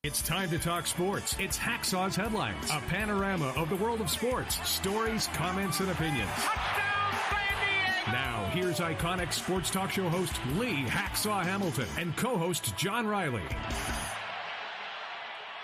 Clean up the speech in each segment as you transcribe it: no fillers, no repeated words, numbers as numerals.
It's time to talk sports. It's Hacksaw's Headlines, a panorama of the world of sports, stories, comments, and opinions. Now, here's iconic sports talk show host Lee Hacksaw Hamilton and co-host John Riley.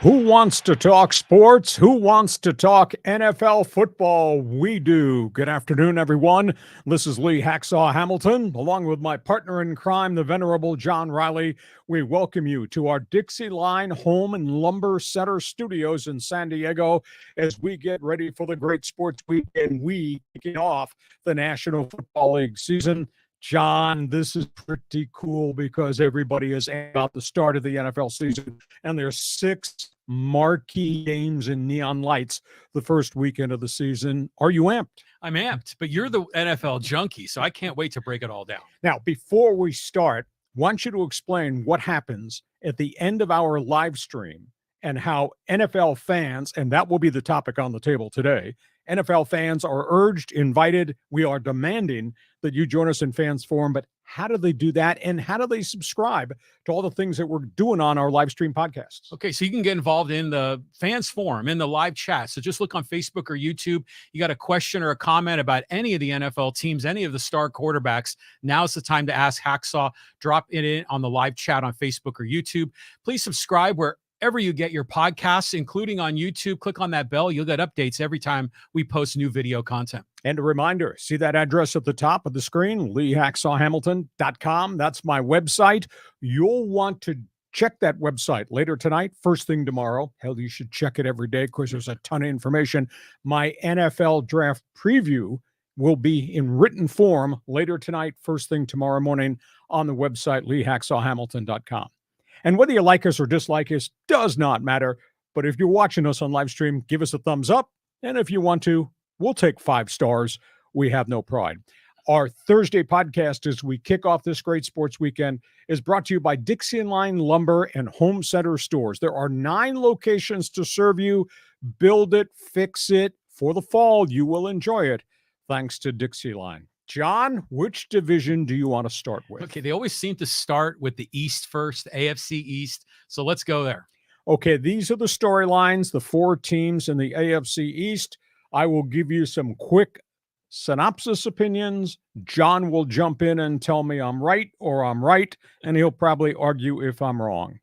Who wants to talk sports? Who wants to talk NFL football? We do. Good afternoon, everyone. This is Lee Hacksaw Hamilton, along with my partner in crime, the venerable John Riley. We welcome you to our Dixie Line Home and Lumber Center studios in San Diego as we get ready for the great sports weekend. We kicking off the National Football League season. John, this is pretty cool because everybody is about the start of the NFL season, and there's 6 marquee games in neon lights the first weekend of the season. Are you amped? I'm amped, but you're the NFL junkie, so I can't wait to break it all down. Now, before we start, I want you to explain what happens at the end of our live stream and how NFL fans, and that will be the topic on the table today, NFL fans are urged, invited, we are demanding that you join us in Fans Forum, but how do they do that, and how do they subscribe to all the things that we're doing on our live stream podcasts? Okay, so you can get involved in the Fans Forum, in the live chat. So just look on Facebook or YouTube. You got a question or a comment about any of the NFL teams, any of the star quarterbacks, now's the time to ask Hacksaw. Drop it in on the live chat on Facebook or YouTube. Please subscribe wherever you get your podcasts, including on YouTube. Click on that bell. You'll get updates every time we post new video content. And a reminder, see that address at the top of the screen, LeeHacksawHamilton.com. That's my website. You'll want to check that website later tonight, first thing tomorrow. Hell, you should check it every day because there's a ton of information. My NFL draft preview will be in written form later tonight, first thing tomorrow morning on the website, LeeHacksawHamilton.com. And whether you like us or dislike us does not matter. But if you're watching us on live stream, give us a thumbs up. And if you want to, we'll take 5 stars. We have no pride. Our Thursday podcast as we kick off this great sports weekend is brought to you by Dixie Line Lumber and Home Center Stores. There are 9 locations to serve you. Build it, fix it. For the fall, you will enjoy it thanks to Dixie Line. John, which division do you want to start with? Okay, they always seem to start with the East first, AFC East. So let's go there. Okay, these are the storylines, the 4 teams in the AFC East. I will give you some quick synopsis opinions. John will jump in and tell me I'm right or I'm right, and he'll probably argue if I'm wrong.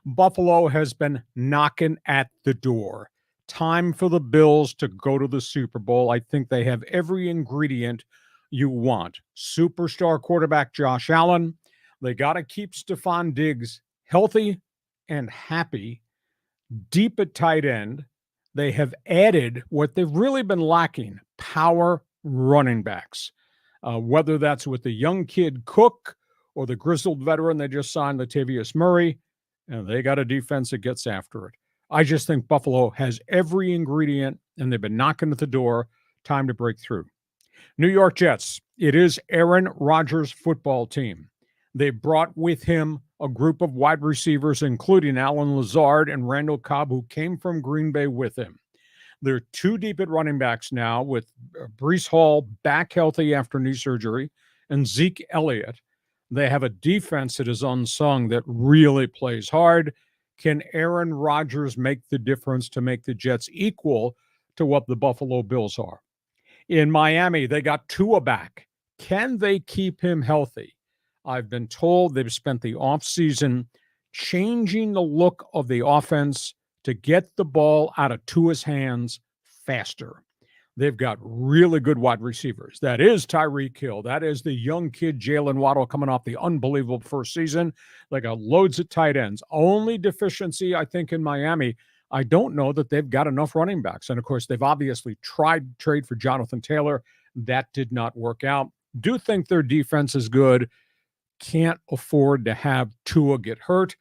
Buffalo has been knocking at the door. Time for the Bills to go to the Super Bowl. I think they have every ingredient you want. Superstar quarterback Josh Allen. They got to keep Stephon Diggs healthy and happy. Deep at tight end. They have added what they've really been lacking, power running backs. Whether that's with the young kid Cook or the grizzled veteran they just signed, Latavius Murray, and they got a defense that gets after it. I just think Buffalo has every ingredient, and they've been knocking at the door. Time to break through. New York Jets. It is Aaron Rodgers' football team. They brought with him a group of wide receivers, including Alan Lazard and Randall Cobb, who came from Green Bay with him. They're 2 deep at running backs now, with Breece Hall back healthy after knee surgery and Zeke Elliott. They have a defense that is unsung that really plays hard. Can Aaron Rodgers make the difference to make the Jets equal to what the Buffalo Bills are? In Miami, they got Tua back. Can they keep him healthy? I've been told they've spent the offseason changing the look of the offense to get the ball out of Tua's hands faster. They've got really good wide receivers. That is Tyreek Hill. That is the young kid Jalen Waddle coming off the unbelievable first season. They got loads at tight ends. Only deficiency, I think, in Miami, I don't know that they've got enough running backs. And, of course, they've obviously tried to trade for Jonathan Taylor. That did not work out. Do think their defense is good. Can't afford to have Tua get hurt.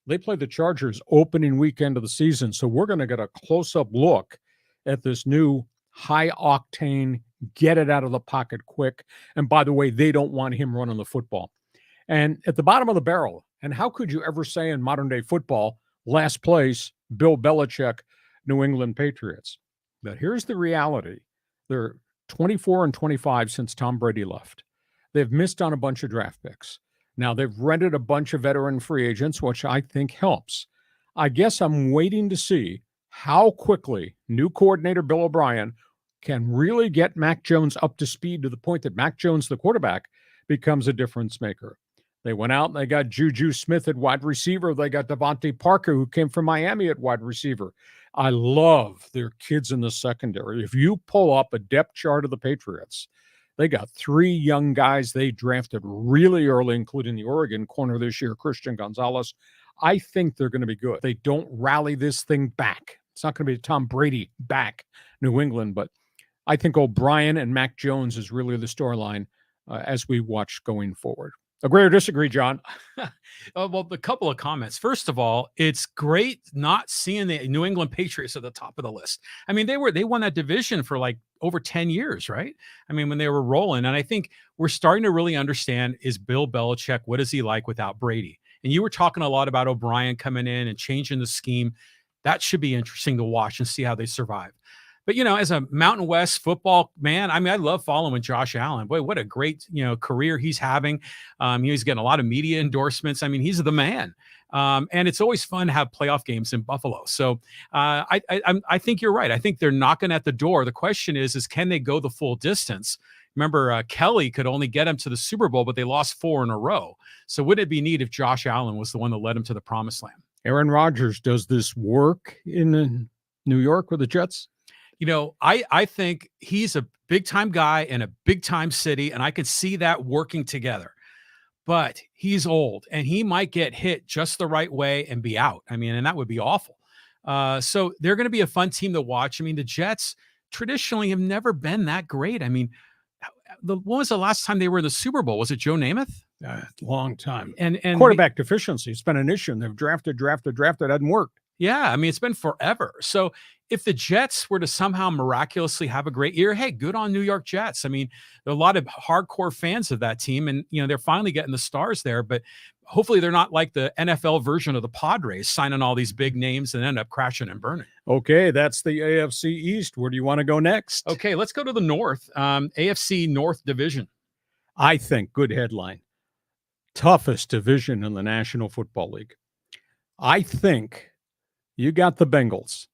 They play the Chargers opening weekend of the season, so we're going to get a close-up look at this new high-octane, get-it-out-of-the-pocket quick. And, by the way, they don't want him running the football. And at the bottom of the barrel, and how could you ever say in modern-day football, last place, Bill Belichick, New England Patriots? But here's the reality. They're 24-25 since Tom Brady left. They've missed on a bunch of draft picks. Now, they've rented a bunch of veteran free agents, which I think helps. I guess I'm waiting to see how quickly new coordinator Bill O'Brien can really get Mac Jones up to speed to the point that Mac Jones, the quarterback, becomes a difference maker. They went out and they got Juju Smith at wide receiver. They got Devontae Parker, who came from Miami, at wide receiver. I love their kids in the secondary. If you pull up a depth chart of the Patriots, they got 3 young guys they drafted really early, including the Oregon corner this year, Christian Gonzalez. I think they're going to be good. They don't rally this thing back. It's not going to be Tom Brady back New England, but I think O'Brien and Mac Jones is really the storyline as we watch going forward. Agree or disagree, John? Well, a couple of comments. First of all, it's great not seeing the New England Patriots at the top of the list. I mean, they won that division for like over 10 years, right? I mean, when they were rolling. And I think we're starting to really understand, is Bill Belichick, what is he like without Brady? And you were talking a lot about O'Brien coming in and changing the scheme. That should be interesting to watch and see how they survive. But, as a Mountain West football man, I mean, I love following Josh Allen. Boy, what a great, career he's having. He's getting a lot of media endorsements. I mean, he's the man. And it's always fun to have playoff games in Buffalo. So I think you're right. I think they're knocking at the door. The question is can they go the full distance? Remember, Kelly could only get him to the Super Bowl, but they lost 4 in a row. So wouldn't it be neat if Josh Allen was the one that led him to the promised land? Aaron Rodgers, does this work in New York with the Jets? I think he's a big-time guy in a big-time city, and I could see that working together. But he's old, and he might get hit just the right way and be out. I mean, and that would be awful. So they're going to be a fun team to watch. I mean, the Jets traditionally have never been that great. I mean, when was the last time they were in the Super Bowl? Was it Joe Namath? Long time. And quarterback deficiency. It's been an issue, and they've drafted. It hasn't worked. Yeah, I mean, it's been forever. So if the Jets were to somehow miraculously have a great year, hey, good on New York Jets. I mean, there are a lot of hardcore fans of that team, and, they're finally getting the stars there. But hopefully they're not like the NFL version of the Padres, signing all these big names and end up crashing and burning. Okay, that's the AFC East. Where do you want to go next? Okay, let's go to the North, AFC North Division. I think, good headline, toughest division in the National Football League. I think you got the Bengals.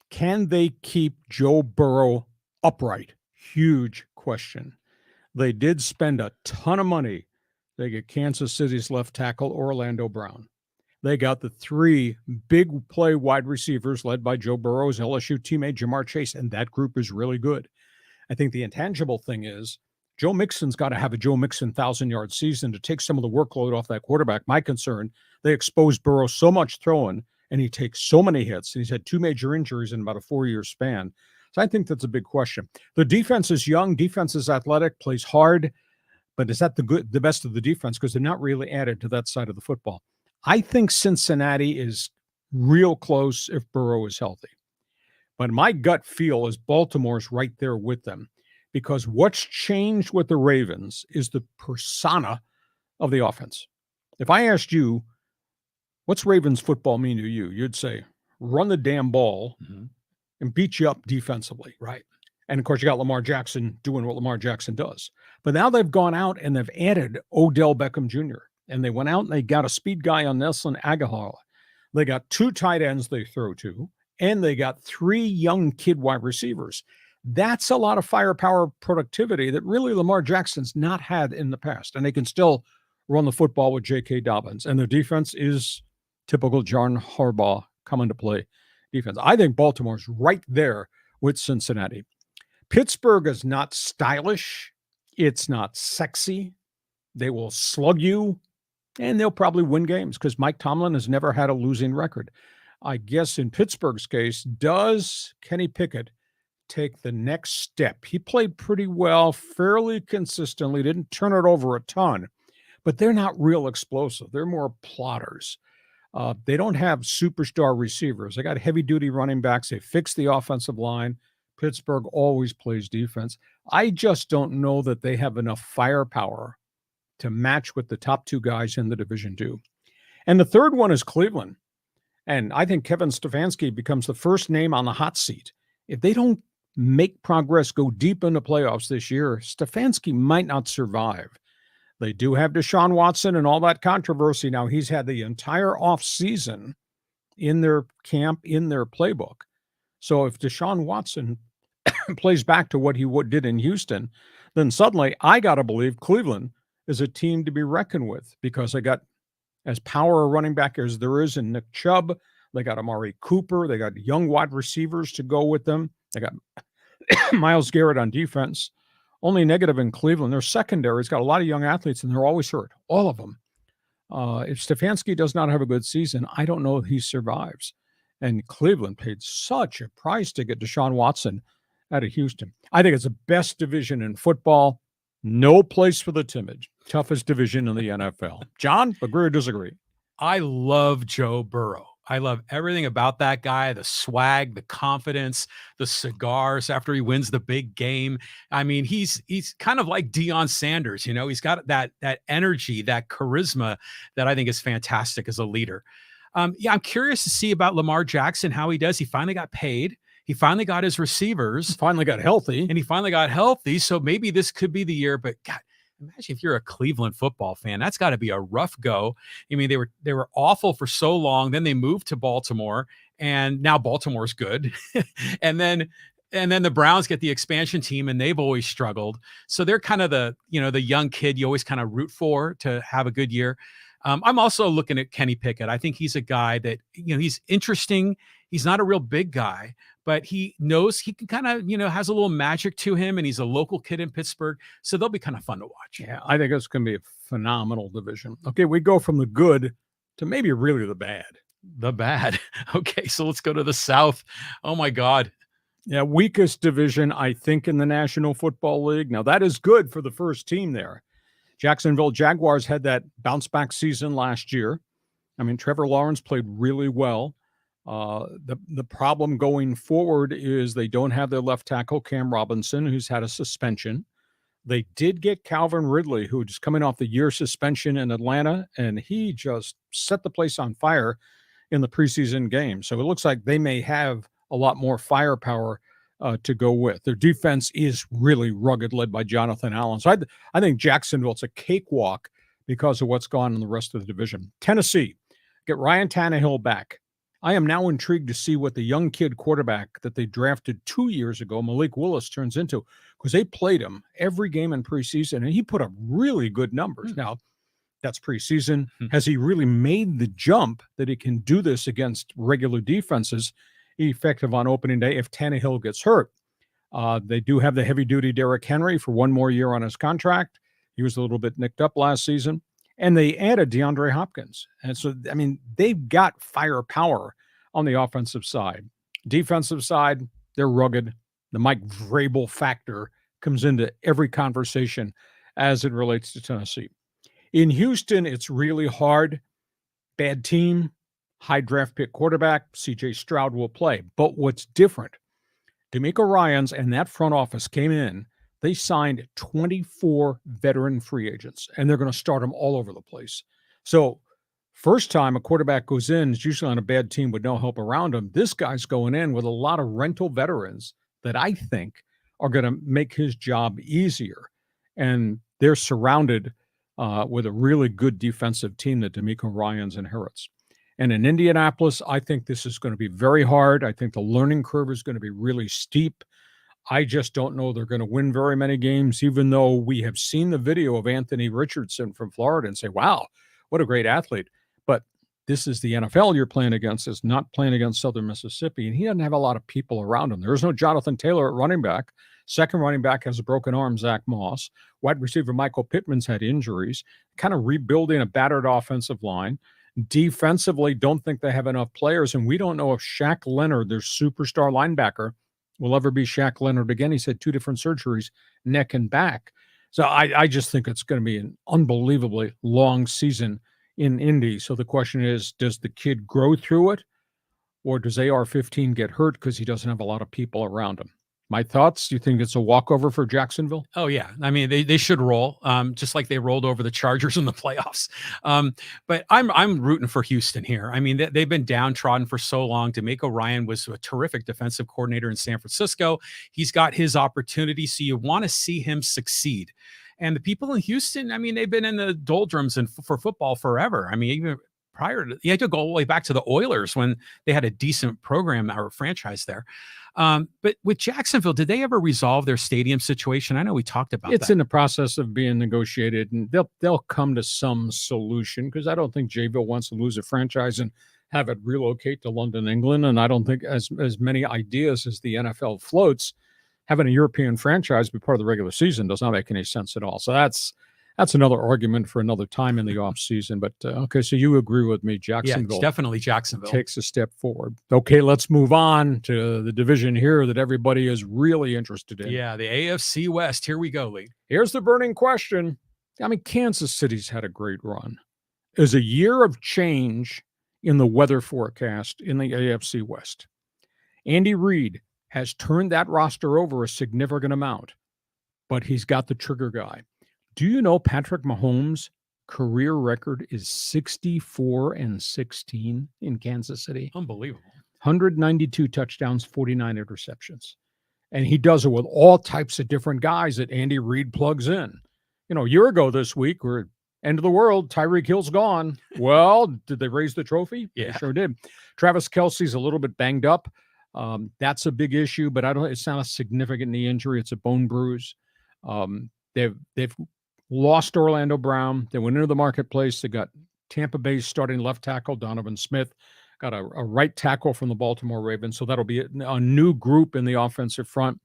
Can they keep Joe Burrow upright? Huge question. They did spend a ton of money. They get Kansas City's left tackle, Orlando Brown. They got the 3 big play wide receivers led by Joe Burrow's LSU teammate, Jamar Chase, and that group is really good. I think the intangible thing is Joe Mixon's got to have a Joe Mixon 1,000-yard season to take some of the workload off that quarterback. My concern, they exposed Burrow so much throwing, and he takes so many hits, and he's had 2 major injuries in about a 4-year span. So I think that's a big question. The defense is young, defense is athletic, plays hard, but is that the best of the defense? Because they're not really added to that side of the football. I think Cincinnati is real close if Burrow is healthy. But my gut feel is Baltimore's right there with them, because what's changed with the Ravens is the persona of the offense. If I asked you, what's Ravens football mean to you? You'd say, run the damn ball and beat you up defensively. Right. And, of course, you got Lamar Jackson doing what Lamar Jackson does. But now they've gone out and they've added Odell Beckham Jr. And they went out and they got a speed guy on Nelson Aguilar. They got 2 tight ends they throw to, and they got 3 young kid wide receivers. That's a lot of firepower productivity that really Lamar Jackson's not had in the past. And they can still run the football with J.K. Dobbins. And their defense is typical John Harbaugh coming to play defense. I think Baltimore's right there with Cincinnati. Pittsburgh is not stylish. It's not sexy. They will slug you, and they'll probably win games because Mike Tomlin has never had a losing record. I guess in Pittsburgh's case, does Kenny Pickett take the next step? He played pretty well, fairly consistently, didn't turn it over a ton, but they're not real explosive. They're more plotters. They don't have superstar receivers. They got heavy-duty running backs. They fixed the offensive line. Pittsburgh always plays defense. I just don't know that they have enough firepower to match with the top 2 guys in the Division 2. And the third one is Cleveland. And I think Kevin Stefanski becomes the first name on the hot seat. If they don't make progress, go deep into playoffs this year, Stefanski might not survive. They do have Deshaun Watson and all that controversy. Now, he's had the entire offseason in their camp, in their playbook. So if Deshaun Watson plays back to what he did in Houston, then suddenly I got to believe Cleveland is a team to be reckoned with, because they got as power a running back as there is in Nick Chubb. They got Amari Cooper. They got young wide receivers to go with them. They got Myles Garrett on defense. Only negative in Cleveland, their secondary's got a lot of young athletes, and they're always hurt, all of them. If Stefanski does not have a good season, I don't know if he survives. And Cleveland paid such a price to get Deshaun Watson out of Houston. I think it's the best division in football. No place for the timid. Toughest division in the NFL. John, agree or disagree? I love Joe Burrow. I love everything about that guy, the swag, the confidence, the cigars after he wins the big game. I mean, he's kind of like Deion Sanders, you know, he's got that energy, that charisma that I think is fantastic as a leader. Yeah, I'm curious to see about Lamar Jackson, how he does. He finally got paid. He finally got his receivers. Finally got healthy. And he finally got healthy. So maybe this could be the year, but God, imagine if you're a Cleveland football fan, that's got to be a rough go. I mean, they were awful for so long. Then they moved to Baltimore, and now Baltimore's good. and then the Browns get the expansion team, and they've always struggled. So they're kind of the young kid you always kind of root for to have a good year. I'm also looking at Kenny Pickett. I think he's a guy that, he's interesting. He's not a real big guy, but he knows he can kind of, has a little magic to him, and he's a local kid in Pittsburgh. So they'll be kind of fun to watch. Yeah, I think it's going to be a phenomenal division. Okay, we go from the good to maybe really the bad. The bad. Okay, so let's go to the South. Oh, my God. Yeah, weakest division, I think, in the National Football League. Now, that is good for the first team there. Jacksonville Jaguars had that bounce-back season last year. I mean, Trevor Lawrence played really well. The problem going forward is they don't have their left tackle, Cam Robinson, who's had a suspension. They did get Calvin Ridley, who's coming off the year suspension in Atlanta, and he just set the place on fire in the preseason game. So it looks like they may have a lot more firepower to go with. Their defense is really rugged, led by Jonathan Allen. So I think Jacksonville, it's a cakewalk because of what's gone in the rest of the division. Tennessee, get Ryan Tannehill back. I am now intrigued to see what the young kid quarterback that they drafted 2 years ago, Malik Willis, turns into, because they played him every game in preseason, and he put up really good numbers. Now, that's preseason. Has he really made the jump that he can do this against regular defenses effective on opening day if Tannehill gets hurt? They do have the heavy-duty Derrick Henry for one more year on his contract. He was a little bit nicked up last season. And they added DeAndre Hopkins. And so, I mean, they've got firepower on the offensive side. Defensive side, they're rugged. The Mike Vrabel factor comes into every conversation as it relates to Tennessee. In Houston, it's really hard. Bad team, high draft pick quarterback, C.J. Stroud will play. But what's different, D'Amico Ryans and that front office came in. They signed 24 veteran free agents, and they're going to start them all over the place. So first time a quarterback goes in, is usually on a bad team with no help around him. This guy's going in with a lot of rental veterans that I think are going to make his job easier. And they're surrounded with a really good defensive team that D'Amico Ryans inherits. And in Indianapolis, I think this is going to be very hard. I think the learning curve is going to be really steep. I just don't know they're going to win very many games, even though we have seen the video of Anthony Richardson from Florida and say, wow, what a great athlete. But this is the NFL you're playing against. It's not playing against Southern Mississippi, and he doesn't have a lot of people around him. There's no Jonathan Taylor at running back. Second running back has a broken arm, Zach Moss. Wide receiver Michael Pittman's had injuries, kind of rebuilding a battered offensive line. Defensively, don't think they have enough players, and we don't know if Shaq Leonard, their superstar linebacker, will ever be Shaq Leonard again. He's had 2 different surgeries, neck and back. So I just think it's going to be an unbelievably long season in Indy. So the question is, does the kid grow through it, or does AR-15 get hurt because he doesn't have a lot of people around him? My thoughts, do you think it's a walkover for Jacksonville? Oh, yeah. I mean, they should roll, just like they rolled over the Chargers in the playoffs. But I'm rooting for Houston here. I mean, they've been downtrodden for so long. D'Amico Ryan was a terrific defensive coordinator in San Francisco. He's got his opportunity, so you want to see him succeed. And the people in Houston, I mean, they've been in the doldrums for football forever. I mean, even prior to, you had to go all the way back to the Oilers when they had a decent program or franchise there. But with Jacksonville, did they ever resolve their stadium situation? I know we talked about it's that. in the process of being negotiated, and they'll come to some solution, because I don't think Jayville wants to lose a franchise and have it relocate to London, England. And I don't think as many ideas as the NFL floats, having a European franchise be part of the regular season does not make any sense at all. So that's another argument for another time in the offseason. But okay, so you agree with me, Jacksonville. Yeah, definitely Jacksonville takes a step forward. Okay, let's move on to the division here that everybody is really interested in. Yeah, the AFC West. Here we go, Lee. Here's the burning question. I mean, Kansas City's had a great run. Is a year of change in the weather forecast in the AFC West. Andy Reid has turned that roster over a significant amount, but he's got the trigger guy. Do you know Patrick Mahomes' career record is 64-16 in Kansas City? Unbelievable. 192 touchdowns, 49 interceptions. And he does it with all types of different guys that Andy Reid plugs in. You know, a year ago this week, we're end of the world. Tyreek Hill's gone. Well, did they raise the trophy? Yeah, They sure did. Travis Kelce's a little bit banged up. That's a big issue, but it's not a significant knee injury. It's a bone bruise. They've lost Orlando Brown. They went into the marketplace. They got Tampa Bay's starting left tackle, Donovan Smith. Got a right tackle from the Baltimore Ravens. So that'll be a new group in the offensive front.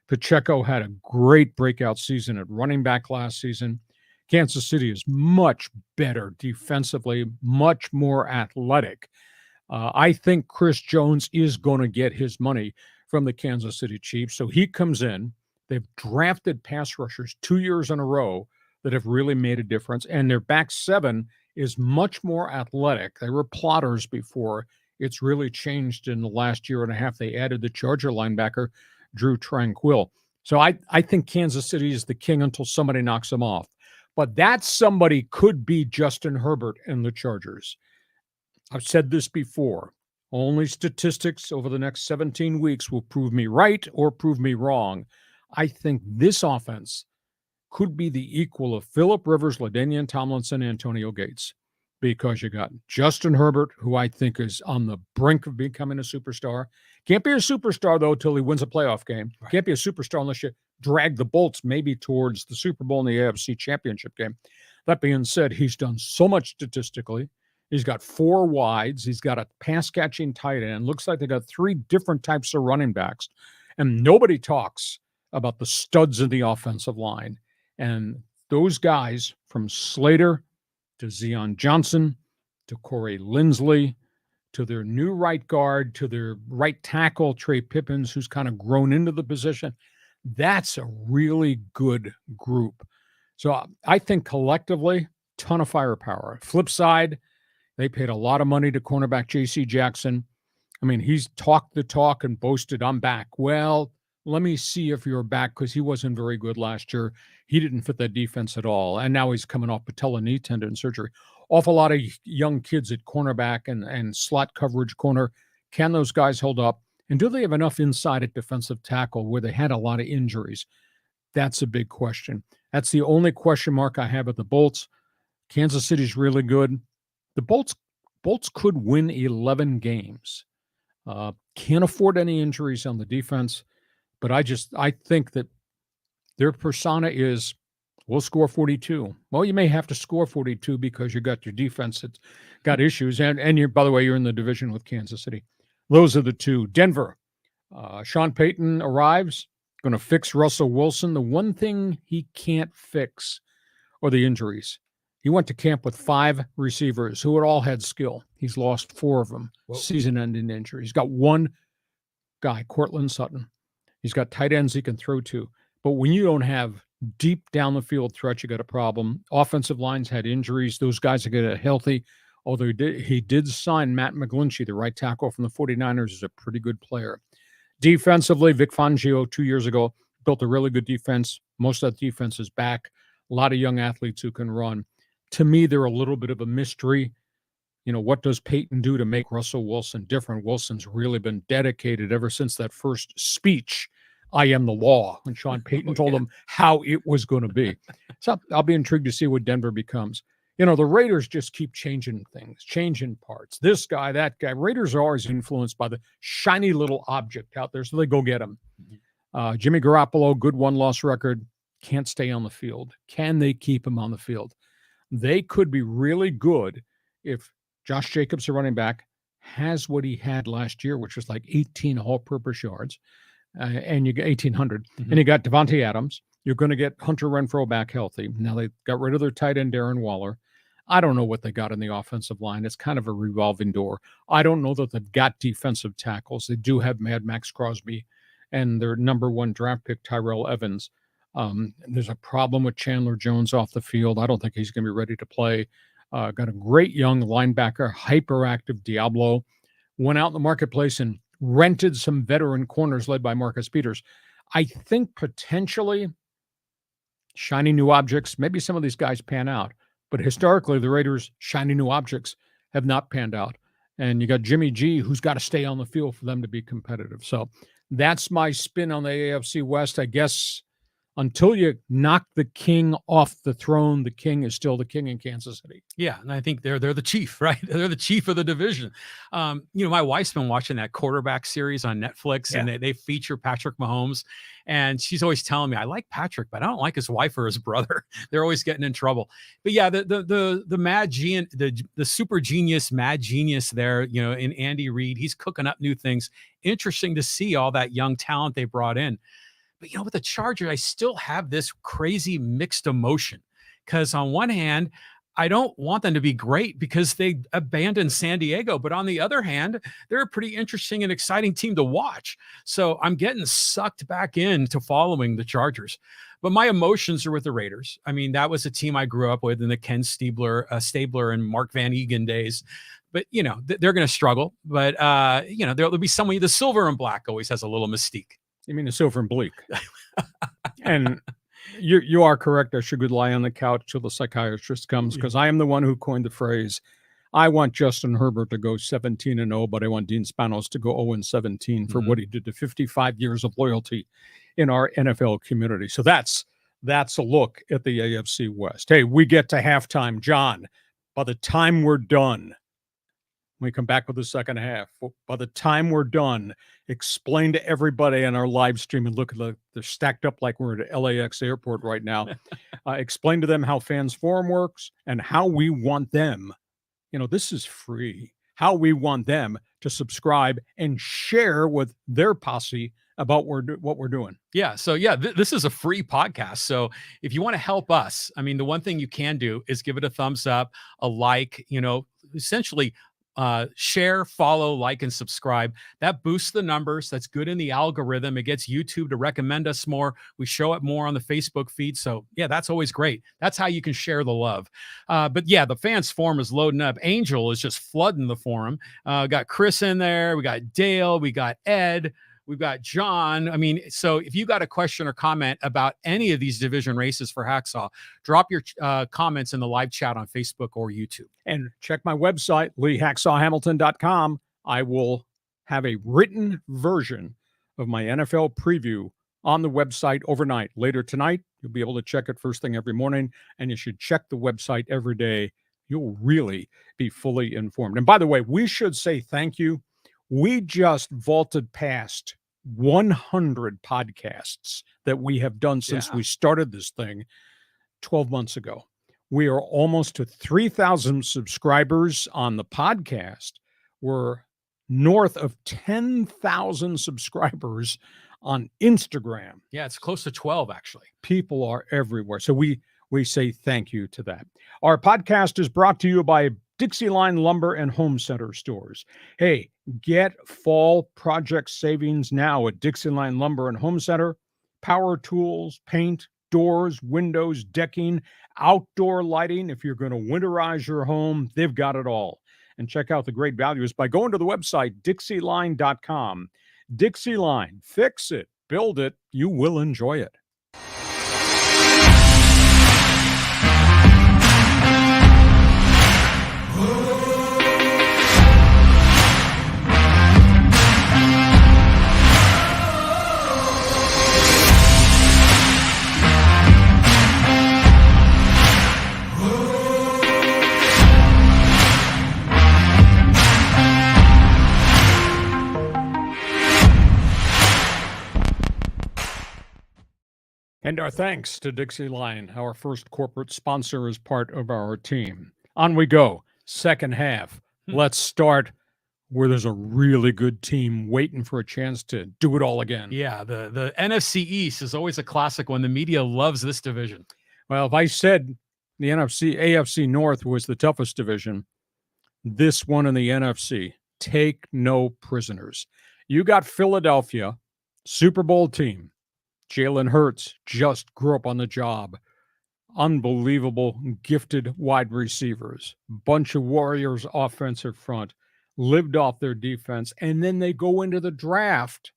Pacheco had a great breakout season at running back last season. Kansas City is much better defensively, much more athletic. I think Chris Jones is going to get his money from the Kansas City Chiefs. So he comes in. They've drafted pass rushers 2 years in a row that have really made a difference. And their back seven is much more athletic. They were plotters before. It's really changed in the last year and a half. They added the Charger linebacker, Drew Tranquill. So I think Kansas City is the king until somebody knocks them off. But that somebody could be Justin Herbert and the Chargers. I've said this before. Only statistics over the next 17 weeks will prove me right or prove me wrong. I think this offense could be the equal of Phillip Rivers, LaDainian Tomlinson, Antonio Gates, because you got Justin Herbert, who I think is on the brink of becoming a superstar. Can't be a superstar, though, till he wins a playoff game. Right. Can't be a superstar unless you drag the Bolts maybe towards the Super Bowl and the AFC Championship game. That being said, he's done so much statistically. He's got 4 wides. He's got a pass-catching tight end. Looks like they got 3 different types of running backs. And nobody talks about the studs in the offensive line. And those guys, from Slater to Zion Johnson to Corey Linsley to their new right guard to their right tackle, Trey Pippins, who's kind of grown into the position, that's a really good group. So I think collectively, ton of firepower. Flip side, they paid a lot of money to cornerback J.C. Jackson. I mean, he's talked the talk and boasted, I'm back. Well, let me see if you're back, because he wasn't very good last year. He didn't fit that defense at all. And now he's coming off patella knee tendon surgery. Awful lot of young kids at cornerback and slot coverage corner. Can those guys hold up? And do they have enough inside at defensive tackle where they had a lot of injuries? That's a big question. That's the only question mark I have at the Bolts. Kansas City's really good. The Bolts could win 11 games. Can't afford any injuries on the defense. But I think that their persona is, we'll score 42. Well, you may have to score 42 because you got your defense that's got issues. And you're, by the way, you're in the division with Kansas City. Those are the two. Denver, Sean Payton arrives, going to fix Russell Wilson. The one thing he can't fix are the injuries. He went to camp with 5 receivers who had all had skill. He's lost 4 of them, season-ending injury. He's got one guy, Cortland Sutton. He's got tight ends he can throw to. But when you don't have deep down the field threat, you got a problem. Offensive lines had injuries. Those guys are getting healthy. Although he did sign Matt McGlinchey, the right tackle from the 49ers, is a pretty good player. Defensively, Vic Fangio 2 years ago built a really good defense. Most of that defense is back. A lot of young athletes who can run. To me, they're a little bit of a mystery. You know, what does Peyton do to make Russell Wilson different? Wilson's really been dedicated ever since that first speech, I am the law, when Sean Payton told him how it was going to be. So I'll be intrigued to see what Denver becomes. The Raiders just keep changing things, changing parts. This guy, that guy. Raiders are always influenced by the shiny little object out there, so they go get him. Jimmy Garoppolo, good one-loss record, can't stay on the field. Can they keep him on the field? They could be really good if Josh Jacobs, the running back, has what he had last year, which was like 18 all-purpose yards, and you get 1,800. And you got Devontae Adams. You're going to get Hunter Renfrow back healthy. Now they got rid of their tight end, Darren Waller. I don't know what they got in the offensive line. It's kind of a revolving door. I don't know that they've got defensive tackles. They do have Mad Max Crosby and their number 1 draft pick, Tyrell Evans. There's a problem with Chandler Jones off the field. I don't think he's going to be ready to play. Got a great young linebacker, hyperactive Diablo. Went out in the marketplace and rented some veteran corners led by Marcus Peters. I think potentially shiny new objects, maybe some of these guys pan out. But historically, the Raiders' shiny new objects have not panned out. And you got Jimmy G, who's got to stay on the field for them to be competitive. So that's my spin on the AFC West. I guess until you knock the king off the throne, the king is still the king in Kansas City. Yeah, and I think they're the chief, right? They're the chief of the division. My wife's been watching that quarterback series on Netflix, and they feature Patrick Mahomes, and she's always telling me, I like Patrick, but I don't like his wife or his brother. They're always getting in trouble. But yeah, the mad genius, the super genius, mad genius there, in Andy Reid, he's cooking up new things. Interesting to see all that young talent they brought in. But, with the Chargers, I still have this crazy mixed emotion because on one hand, I don't want them to be great because they abandoned San Diego. But on the other hand, they're a pretty interesting and exciting team to watch. So I'm getting sucked back into following the Chargers. But my emotions are with the Raiders. I mean, that was a team I grew up with in the Ken Stabler and Mark Van Egan days. But, they're going to struggle. But, there'll be somebody, the silver and black always has a little mystique. You mean the silver and bleak? And you are correct. I should lie on the couch till the psychiatrist comes because I am the one who coined the phrase, I want Justin Herbert to go 17-0, but I want Dean Spanos to go 0-17 for what he did to 55 years of loyalty in our NFL community. So that's a look at the AFC West. Hey, we get to halftime. John, by the time we're done, when we come back with the second half, by the time we're done, explain to everybody on our live stream, and look, they're stacked up like we're at LAX airport right now. Explain to them how Fans Forum works and how we want them, this is free, how we want them to subscribe and share with their posse about what we're doing. Yeah. So this is a free podcast. So if you want to help us, I mean, the one thing you can do is give it a thumbs up, a like, essentially share, follow, like, and subscribe. That boosts the numbers. That's good in the algorithm. It gets YouTube to recommend us more. We show it more on the Facebook feed. So yeah, that's always great. That's how you can share the love. But yeah, the Fans Forum is loading up. Angel is just flooding the forum. Got Chris in there. We got Dale. We got Ed. We've got John. I mean, so if you got a question or comment about any of these division races for Hacksaw, drop your comments in the live chat on Facebook or YouTube. And check my website, LeeHacksawHamilton.com. I will have a written version of my NFL preview on the website overnight. Later tonight, you'll be able to check it first thing every morning, and you should check the website every day. You'll really be fully informed. And by the way, we should say thank you. We just vaulted past 100 podcasts that we have done since we started this thing 12 months ago. We are almost to 3,000 subscribers on the podcast. We're north of 10,000 subscribers on Instagram. Yeah, it's close to 12, actually. People are everywhere. So we say thank you to that. Our podcast is brought to you by Dixieline Lumber and Home Center stores. Hey, get fall project savings now at Dixieline Lumber and Home Center. Power tools, paint, doors, windows, decking, outdoor lighting. If you're going to winterize your home, they've got it all. And check out the great values by going to the website, Dixieline.com. Dixieline, fix it, build it, you will enjoy it. And our thanks to Dixie Line, our first corporate sponsor, as part of our team. On we go. Second half. Let's start where there's a really good team waiting for a chance to do it all again. Yeah, the NFC East is always a classic one. The media loves this division. Well, if I said the AFC North was the toughest division, this one in the NFC, take no prisoners. You got Philadelphia, Super Bowl team. Jalen Hurts just grew up on the job. Unbelievable, gifted wide receivers. Bunch of Warriors offensive front. Lived off their defense. And then they go into the draft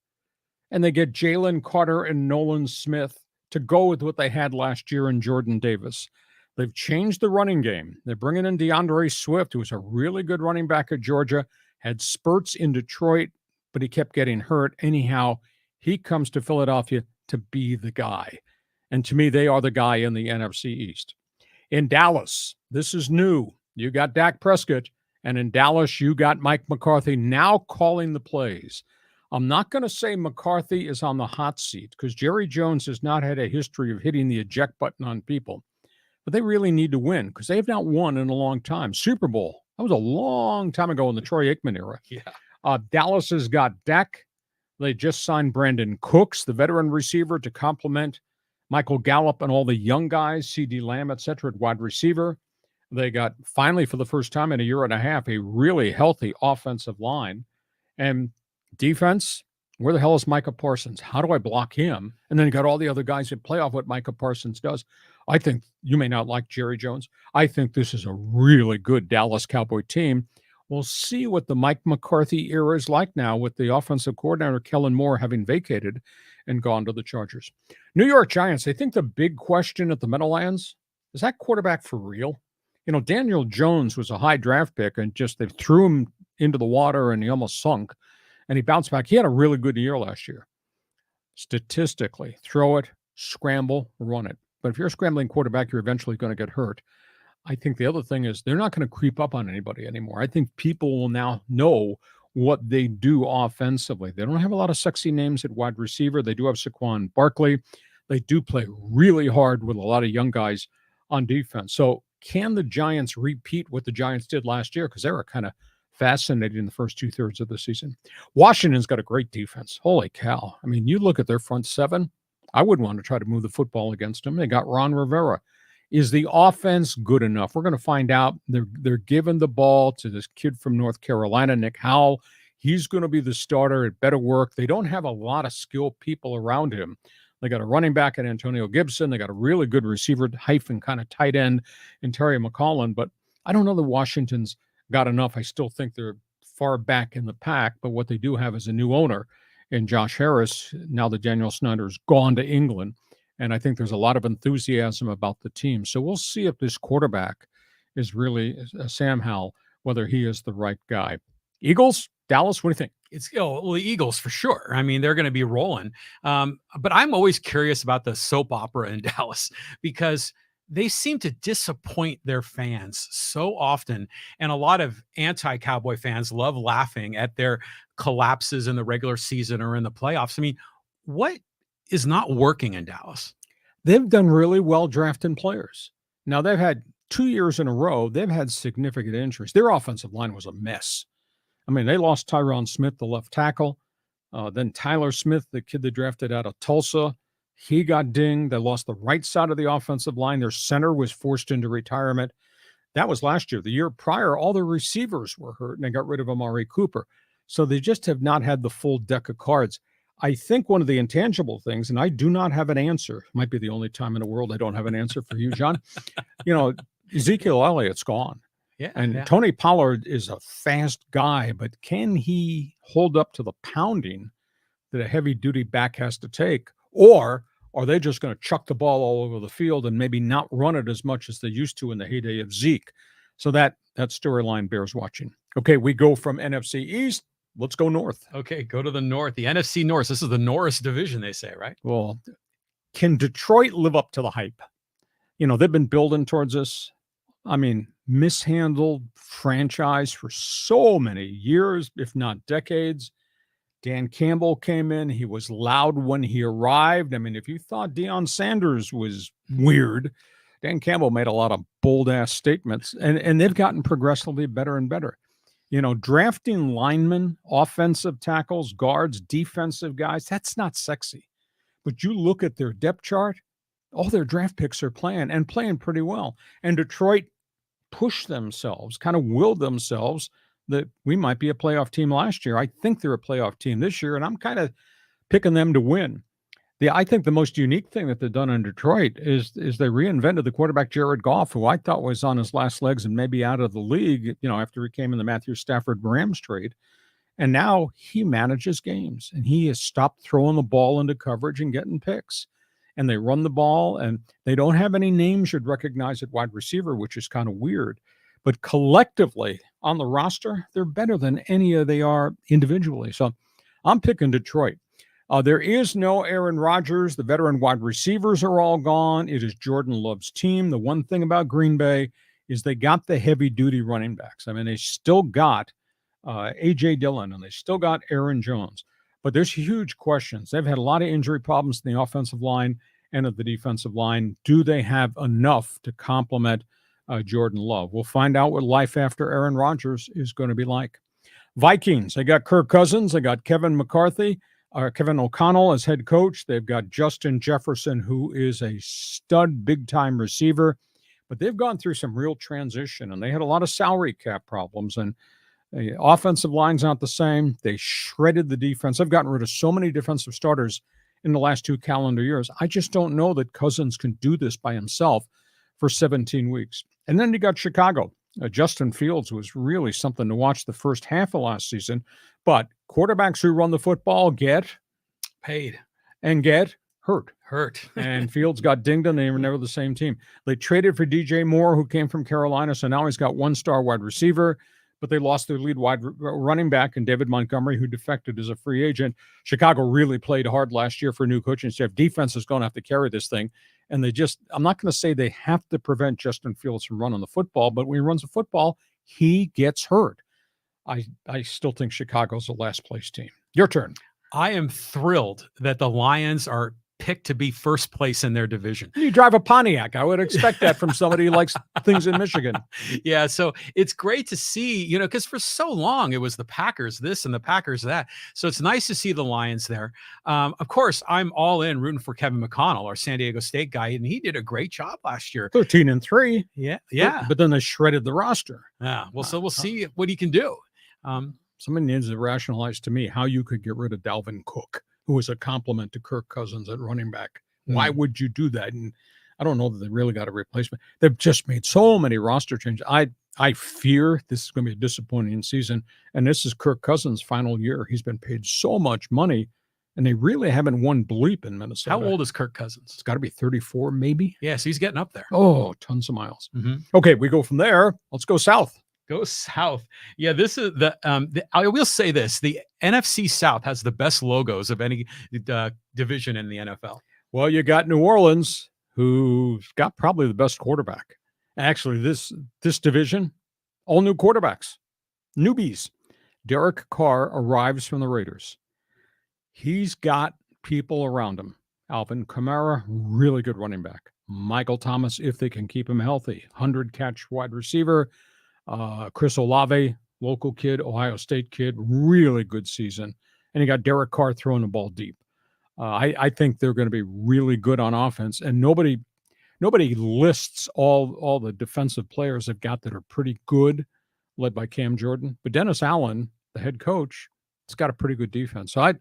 and they get Jalen Carter and Nolan Smith to go with what they had last year in Jordan Davis. They've changed the running game. They're bringing in DeAndre Swift, who was a really good running back at Georgia, had spurts in Detroit, but he kept getting hurt. Anyhow, he comes to Philadelphia to be the guy. And to me, they are the guy in the NFC East. In Dallas, this is new. You got Dak Prescott, and in Dallas, you got Mike McCarthy now calling the plays. I'm not going to say McCarthy is on the hot seat because Jerry Jones has not had a history of hitting the eject button on people. But they really need to win because they have not won in a long time. Super Bowl, that was a long time ago in the Troy Aikman era. Yeah. Dallas has got Dak. They just signed Brandon Cooks, the veteran receiver, to complement Michael Gallup and all the young guys, CeeDee Lamb, et cetera, at wide receiver. They got, finally, for the first time in a year and a half, a really healthy offensive line. And defense, where the hell is Micah Parsons? How do I block him? And then you got all the other guys that play off what Micah Parsons does. I think you may not like Jerry Jones. I think this is a really good Dallas Cowboy team. We'll see what the Mike McCarthy era is like now with the offensive coordinator, Kellen Moore, having vacated and gone to the Chargers. New York Giants, I think the big question at the Meadowlands, is that quarterback for real? You know, Daniel Jones was a high draft pick and just they threw him into the water and he almost sunk. And he bounced back. He had a really good year last year. Statistically, throw it, scramble, run it. But if you're a scrambling quarterback, you're eventually going to get hurt. I think the other thing is they're not going to creep up on anybody anymore. I think people will now know what they do offensively. They don't have a lot of sexy names at wide receiver. They do have Saquon Barkley. They do play really hard with a lot of young guys on defense. So can the Giants repeat what the Giants did last year? Because they were kind of fascinating in the first 2/3 of the season. Washington's got a great defense. Holy cow. I mean, you look at their front seven, I wouldn't want to try to move the football against them. They got Ron Rivera. Is the offense good enough? We're going to find out. They're giving the ball to this kid from North Carolina, Nick Howell. He's going to be the starter. It better work. They don't have a lot of skilled people around him. They got a running back in Antonio Gibson. They got a really good receiver, hyphen kind of tight end in Terry McLaurin. But I don't know that Washington's got enough. I still think they're far back in the pack. But what they do have is a new owner in Josh Harris, now that Daniel Snyder's gone to England. And I think there's a lot of enthusiasm about the team. So we'll see if this quarterback is really Sam Howell, whether he is the right guy. Eagles, Dallas, what do you think? Well, the Eagles for sure. I mean, they're going to be rolling. But I'm always curious about the soap opera in Dallas because they seem to disappoint their fans so often. And a lot of anti-Cowboy fans love laughing at their collapses in the regular season or in the playoffs. I mean, what is not working in Dallas? They've done really well drafting players. Now, they've had 2 years in a row, they've had significant injuries. Their offensive line was a mess. I mean, they lost Tyron Smith, the left tackle. Then Tyler Smith, the kid they drafted out of Tulsa, he got dinged. They lost the right side of the offensive line. Their center was forced into retirement. That was last year. The year prior, all the receivers were hurt, and they got rid of Amari Cooper. So they just have not had the full deck of cards. I think one of the intangible things, and I do not have an answer, might be the only time in the world I don't have an answer for you, John. You know, Ezekiel Elliott's gone. Yeah. And Tony Pollard is a fast guy, but can he hold up to the pounding that a heavy-duty back has to take? Or are they just going to chuck the ball all over the field and maybe not run it as much as they used to in the heyday of Zeke? So that storyline bears watching. Okay, we go from NFC East. Let's go north. Okay, go to the north. The NFC North. This is the Norris division, they say, right? Well, can Detroit live up to the hype? You know, they've been building towards this. I mean, mishandled franchise for so many years, if not decades. Dan Campbell came in. He was loud when he arrived. I mean, if you thought Deion Sanders was weird, Dan Campbell made a lot of bold-ass statements, and they've gotten progressively better and better. You know, drafting linemen, offensive tackles, guards, defensive guys, that's not sexy. But you look at their depth chart, all their draft picks are playing pretty well. And Detroit pushed themselves, kind of willed themselves that we might be a playoff team last year. I think they're a playoff team this year, and I'm kind of picking them to win. I think the most unique thing that they've done in Detroit is they reinvented the quarterback Jared Goff, who I thought was on his last legs and maybe out of the league, you know, after he came in the Matthew Stafford Rams trade. And now he manages games, and he has stopped throwing the ball into coverage and getting picks. And they run the ball, and they don't have any names you'd recognize at wide receiver, which is kind of weird. But collectively on the roster, they're better than any of they are individually. So I'm picking Detroit. There is no Aaron Rodgers. The veteran wide receivers are all gone. It is Jordan Love's team. The one thing about Green Bay is they got the heavy-duty running backs. I mean, they still got A.J. Dillon, and they still got Aaron Jones. But there's huge questions. They've had a lot of injury problems in the offensive line and at the defensive line. Do they have enough to complement Jordan Love? We'll find out what life after Aaron Rodgers is going to be like. Vikings, they got Kirk Cousins. They got Kevin O'Connell as head coach. They've got Justin Jefferson, who is a stud, big-time receiver. But they've gone through some real transition, and they had a lot of salary cap problems. And the offensive line's not the same. They shredded the defense. They've gotten rid of so many defensive starters in the last 2 calendar years. I just don't know that Cousins can do this by himself for 17 weeks. And then you got Chicago. Justin Fields was really something to watch the first half of last season. But quarterbacks who run the football get Paid. and get hurt. Hurt. And Fields got dinged, and they were never the same team. They traded for DJ Moore, who came from Carolina, so now he's got 1-star wide receiver. But they lost their lead wide running back in David Montgomery, who defected as a free agent. Chicago really played hard last year for a new coaching staff. Defense is going to have to carry this thing. And I'm not going to say they have to prevent Justin Fields from running the football, but when he runs the football, he gets hurt. I still think Chicago's the last place team. Your turn. I am thrilled that the Lions are picked to be first place in their division. You drive a Pontiac. I would expect that from somebody who likes things in Michigan. Yeah, so it's great to see, you know, because for so long it was the Packers this and the Packers that. So it's nice to see the Lions there. Of course, I'm all in rooting for Kevin McConnell, our San Diego State guy, and he did a great job last year. 13-3. Yeah. But then they shredded the roster. Yeah. Well, so we'll see what he can do. Somebody needs to rationalize to me how you could get rid of Dalvin Cook, who was a compliment to Kirk Cousins at running back. Why would you do that? And I don't know that they really got a replacement. They've just made so many roster changes. I fear this is going to be a disappointing season, and this is Kirk Cousins' final year. He's been paid so much money, and they really haven't won bleep in Minnesota. How old is Kirk Cousins? It's got to be 34, maybe. Yeah, so he's getting up there. Oh, tons of miles. Mm-hmm. Okay, we go from there. Let's go south. Go south. Yeah, this is I will say this. The NFC South has the best logos of any division in the NFL. Well, you got New Orleans, who's got probably the best quarterback. Actually, this division, all new quarterbacks, newbies. Derek Carr arrives from the Raiders. He's got people around him. Alvin Kamara, really good running back. Michael Thomas, if they can keep him healthy, 100-catch wide receiver. Chris Olave, local kid, Ohio State kid, really good season. And you got Derek Carr throwing the ball deep. I think they're going to be really good on offense. And nobody lists all the defensive players they've got that are pretty good, led by Cam Jordan. But Dennis Allen, the head coach, has got a pretty good defense. So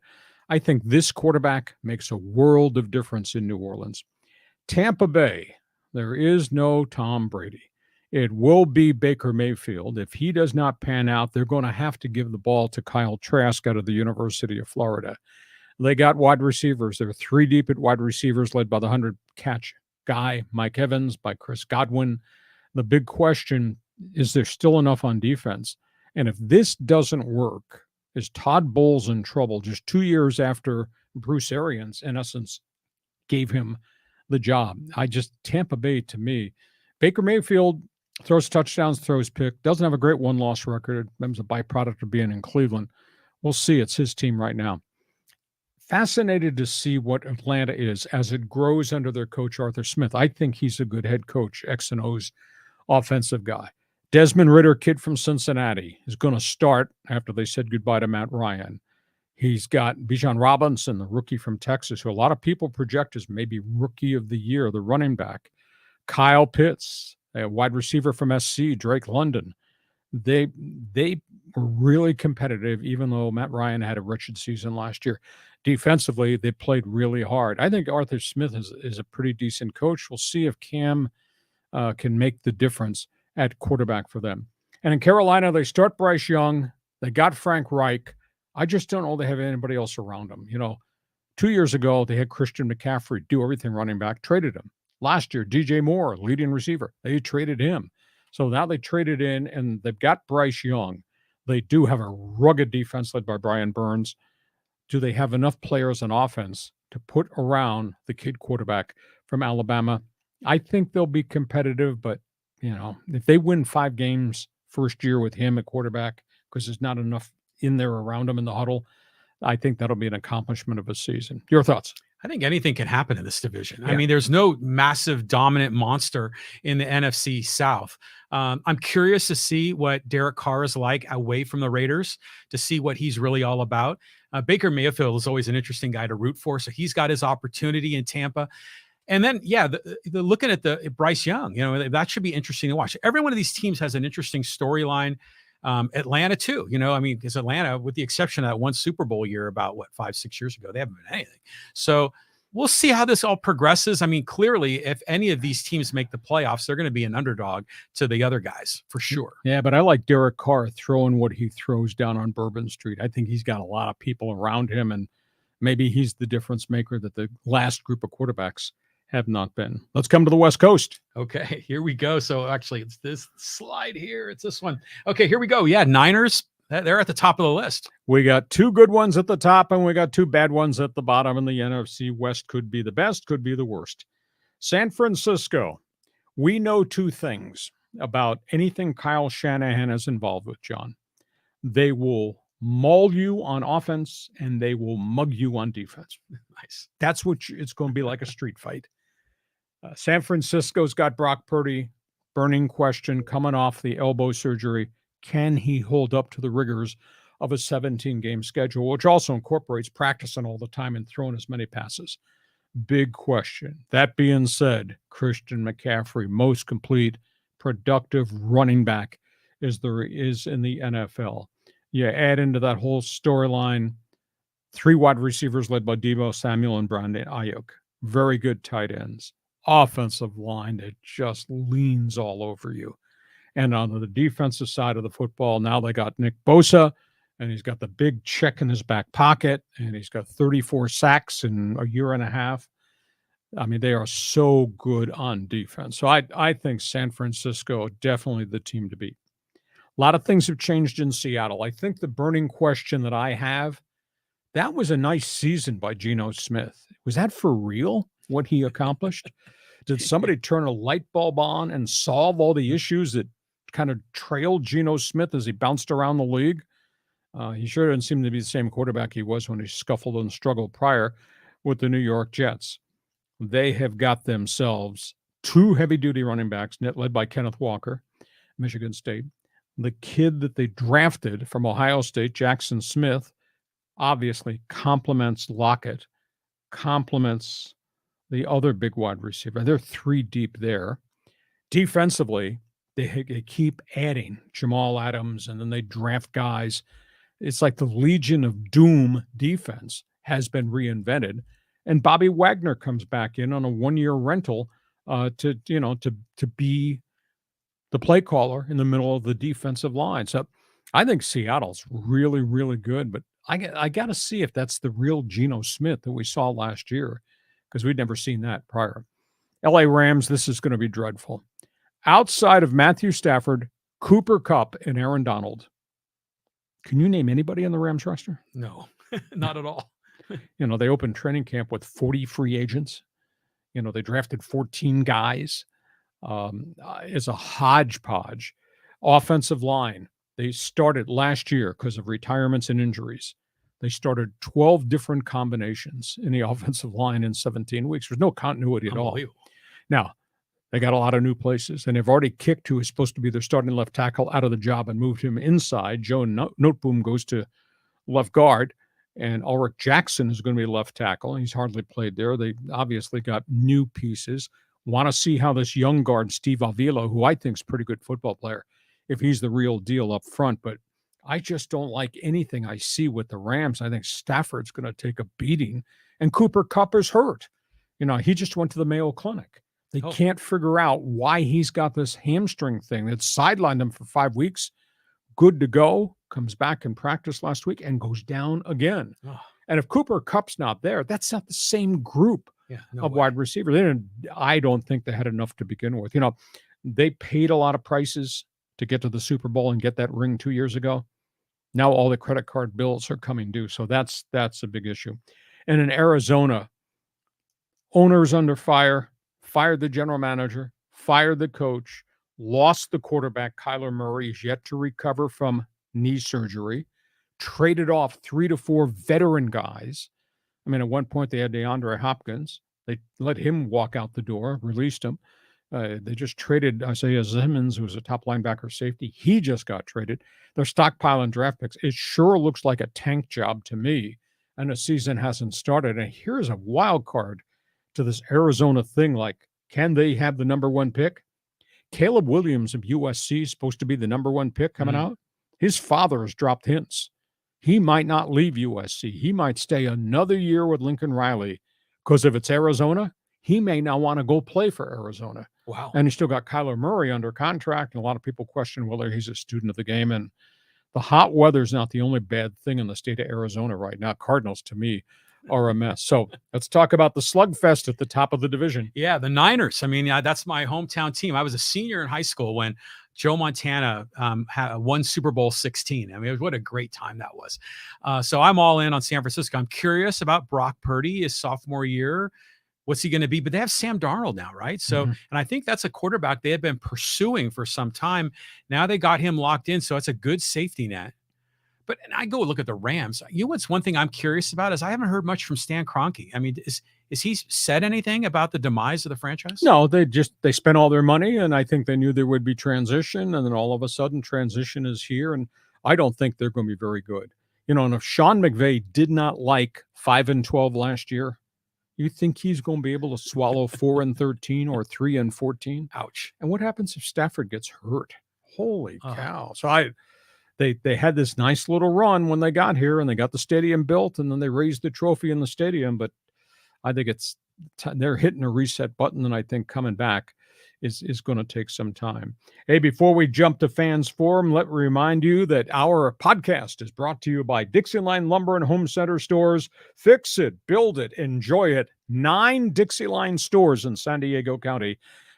I think this quarterback makes a world of difference in New Orleans. Tampa Bay, there is no Tom Brady. It will be Baker Mayfield. If he does not pan out, they're going to have to give the ball to Kyle Trask out of the University of Florida. They got wide receivers. They're 3 deep at wide receivers, led by the 100-catch guy, Mike Evans, by Chris Godwin. The big question is there still enough on defense? And if this doesn't work, is Todd Bowles in trouble just 2 years after Bruce Arians, in essence, gave him the job? Tampa Bay, to me, Baker Mayfield throws touchdowns, throws pick, doesn't have a great one-loss record. That was a byproduct of being in Cleveland. We'll see. It's his team right now. Fascinated to see what Atlanta is as it grows under their coach, Arthur Smith. I think he's a good head coach, X and O's offensive guy. Desmond Ridder, kid from Cincinnati, is going to start after they said goodbye to Matt Ryan. He's got Bijan Robinson, the rookie from Texas, who a lot of people project as maybe rookie of the year, the running back. Kyle Pitts, a wide receiver from SC, Drake London. They were really competitive, even though Matt Ryan had a wretched season last year. Defensively, they played really hard. I think Arthur Smith is a pretty decent coach. We'll see if Cam can make the difference at quarterback for them. And in Carolina, they start Bryce Young. They got Frank Reich. I just don't know they have anybody else around them. 2 years ago, they had Christian McCaffrey do everything running back, traded him. Last year, DJ Moore, leading receiver, they traded him. So now they traded in, and they've got Bryce Young. They do have a rugged defense led by Brian Burns. Do they have enough players on offense to put around the kid quarterback from Alabama? I think they'll be competitive, but, if they win 5 games first year with him at quarterback, because there's not enough in there around him in the huddle, I think that'll be an accomplishment of a season. Your thoughts? I think anything can happen in this division. Yeah. I mean, there's no massive dominant monster in the NFC South. I'm curious to see what Derek Carr is like away from the Raiders, to see what he's really all about. Baker Mayfield is always an interesting guy to root for. So he's got his opportunity in Tampa. And then, the looking at the Bryce Young, that should be interesting to watch. Every one of these teams has an interesting storyline. Atlanta too, because Atlanta, with the exception of that one Super Bowl year about 5-6 years ago, they haven't been anything. So we'll see how this all progresses. I mean, clearly, if any of these teams make the playoffs, they're going to be an underdog to the other guys for sure. Yeah, but I like Derek Carr throwing what he throws down on Bourbon Street. I think he's got a lot of people around him, and maybe he's the difference maker that the last group of quarterbacks have not been. Let's come to the West Coast. Okay, here we go. So actually, it's this slide here. It's this one. Okay, here we go. Yeah, Niners, they're at the top of the list. We got 2 good ones at the top, and we got 2 bad ones at the bottom, and the NFC West could be the best, could be the worst. San Francisco, we know 2 things about anything Kyle Shanahan is involved with, John. They will maul you on offense, and they will mug you on defense. Nice. That's what it's going to be, like a street fight. San Francisco's got Brock Purdy, burning question, coming off the elbow surgery. Can he hold up to the rigors of a 17-game schedule, which also incorporates practicing all the time and throwing as many passes? Big question. That being said, Christian McCaffrey, most complete, productive running back is in the NFL. You add into that whole storyline 3 wide receivers led by Deebo Samuel and Brandon Ayuk. Very good tight ends. Offensive line that just leans all over you. And on the defensive side of the football, now they got Nick Bosa, and he's got the big check in his back pocket, and he's got 34 sacks in a year and a half. I mean, they are so good on defense. So I think San Francisco, definitely the team to beat. A lot of things have changed in Seattle. I think the burning question that I have, that was a nice season by Geno Smith. Was that for real, what he accomplished? Did somebody turn a light bulb on and solve all the issues that kind of trailed Geno Smith as he bounced around the league? He sure didn't seem to be the same quarterback he was when he scuffled and struggled prior with the New York Jets. They have got themselves 2 heavy-duty running backs, led by Kenneth Walker, Michigan State. The kid that they drafted from Ohio State, Jackson Smith, obviously complements Lockett, complements the other big wide receiver. They're 3 deep there. Defensively, they keep adding Jamal Adams, and then they draft guys. It's like the Legion of Doom defense has been reinvented. And Bobby Wagner comes back in on a 1-year rental to be the play caller in the middle of the defensive line. So I think Seattle's really, really good, but I got to see if that's the real Geno Smith that we saw last year, because we'd never seen that prior. LA Rams, this is going to be dreadful. Outside of Matthew Stafford, Cooper Kupp, and Aaron Donald, can you name anybody on the Rams roster? No, not at all. They opened training camp with 40 free agents. They drafted 14 guys. It's a hodgepodge. Offensive line, They started last year because of retirements and injuries. They started 12 different combinations in the offensive line in 17 weeks. There's no continuity at all. Now, they got a lot of new places, and they've already kicked who is supposed to be their starting left tackle out of the job and moved him inside. Joe Noteboom goes to left guard, and Ulrich Jackson is going to be left tackle. He's hardly played there. They obviously got new pieces. Want to see how this young guard, Steve Avila, who I think is a pretty good football player, if he's the real deal up front. But I just don't like anything I see with the Rams. I think Stafford's going to take a beating, and Cooper Kupp is hurt. He just went to the Mayo Clinic. They can't figure out why he's got this hamstring thing that sidelined him for 5 weeks. Good to go, comes back in practice last week and goes down again. And if Cooper Kupp's not there, that's not the same group of wide receivers. I don't think they had enough to begin with. They paid a lot of prices to get to the Super Bowl and get that ring 2 years ago. Now all the credit card bills are coming due. So that's a big issue. And in Arizona, owners under fire, fired the general manager, fired the coach, lost the quarterback. Kyler Murray is yet to recover from knee surgery, traded off 3 to 4 veteran guys. At one point they had DeAndre Hopkins. They let him walk out the door, released him. They just traded Isaiah Simmons, who was a top linebacker safety. He just got traded. They're stockpiling draft picks. It sure looks like a tank job to me, and the season hasn't started. And here's a wild card to this Arizona thing. Can they have the number 1 pick? Caleb Williams of USC is supposed to be the number 1 pick coming out. His father has dropped hints. He might not leave USC. He might stay another year with Lincoln Riley, because if it's Arizona, he may not want to go play for Arizona. Wow. And he's still got Kyler Murray under contract, and a lot of people question whether he's a student of the game. And the hot weather is not the only bad thing in the state of Arizona right now. Cardinals, to me, are a mess. So let's talk about the slugfest at the top of the division. Yeah, the Niners. That's my hometown team. I was a senior in high school when Joe Montana won Super Bowl 16. What a great time that was. So I'm all in on San Francisco. I'm curious about Brock Purdy, his sophomore year. What's he going to be? But they have Sam Darnold now, right? So, and I think that's a quarterback they have been pursuing for some time. Now they got him locked in, so it's a good safety net. But I go look at the Rams. What's one thing I'm curious about is I haven't heard much from Stan Kroenke. Is he said anything about the demise of the franchise? No, they spent all their money, and I think they knew there would be transition, and then all of a sudden transition is here, and I don't think they're going to be very good. And if Sean McVay did not like 5-12 last year, you think he's going to be able to swallow 4-13 or 3-14? Ouch. And what happens if Stafford gets hurt? Holy cow. So They had this nice little run when they got here, and they got the stadium built, and then they raised the trophy in the stadium. But I think they're hitting a reset button, and I think coming back is going to take some time. Hey, before we jump to Fans Forum, let me remind you that our podcast is brought to you by Dixieline Lumber and Home Center stores. Fix it, build it, enjoy it. 9 Dixieline stores in San Diego County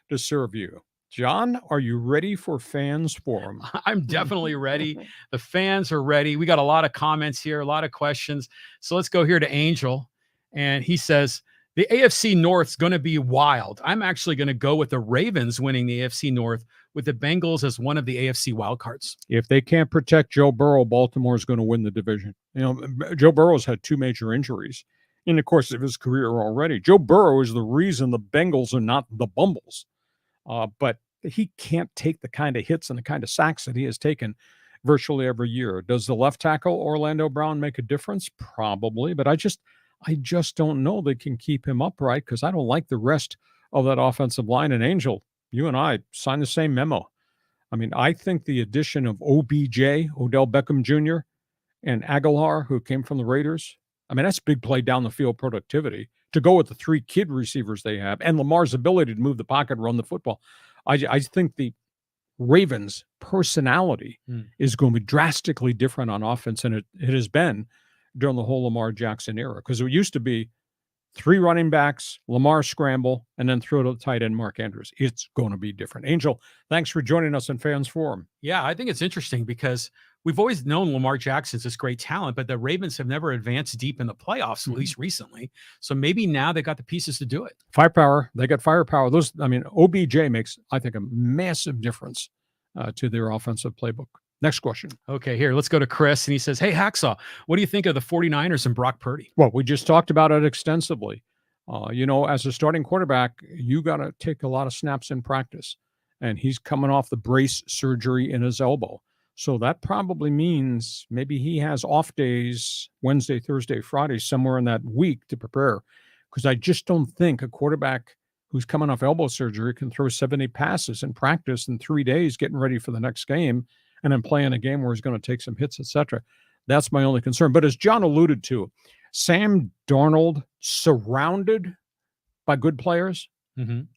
to serve you. John, are you ready for Fans Forum? I'm definitely ready. The fans are ready. We got a lot of comments here, a lot of questions. So let's go here to Angel. And he says, the AFC North is going to be wild. I'm actually going to go with the Ravens winning the AFC North with the Bengals as one of the AFC wildcards. If they can't protect Joe Burrow, Baltimore is going to win the division. Joe Burrow's had 2 major injuries in the course of his career already. Joe Burrow is the reason the Bengals are not the Bumbles. But he can't take the kind of hits and the kind of sacks that he has taken virtually every year. Does the left tackle, Orlando Brown, make a difference? Probably, but I just don't know they can keep him upright, because I don't like the rest of that offensive line. And Angel, you and I signed the same memo. I think the addition of OBJ, Odell Beckham Jr., and Aguilar, who came from the Raiders, that's big play down the field productivity to go with the 3 kid receivers they have and Lamar's ability to move the pocket and run the football. I think the Ravens' personality is going to be drastically different on offense than it has been during the whole Lamar Jackson era, because it used to be 3 running backs, Lamar scramble, and then throw to the tight end Mark Andrews. It's going to be different. Angel, thanks for joining us in Fans Forum. Yeah, I think it's interesting because we've always known Lamar Jackson's this great talent, but the Ravens have never advanced deep in the playoffs, at least recently. So maybe now they got the pieces to do it. Firepower. They got firepower. OBJ makes, I think, a massive difference to their offensive playbook. Next question. Okay, here, let's go to Chris. And he says, hey, Hacksaw, what do you think of the 49ers and Brock Purdy? Well, we just talked about it extensively. As a starting quarterback, you got to take a lot of snaps in practice. And he's coming off the brace surgery in his elbow. So that probably means maybe he has off days, Wednesday, Thursday, Friday, somewhere in that week to prepare. Because I just don't think a quarterback who's coming off elbow surgery can throw 70 passes in practice in 3 days, getting ready for the next game, and then playing a game where he's going to take some hits, etc. That's my only concern. But as John alluded to, Sam Darnold surrounded by good players,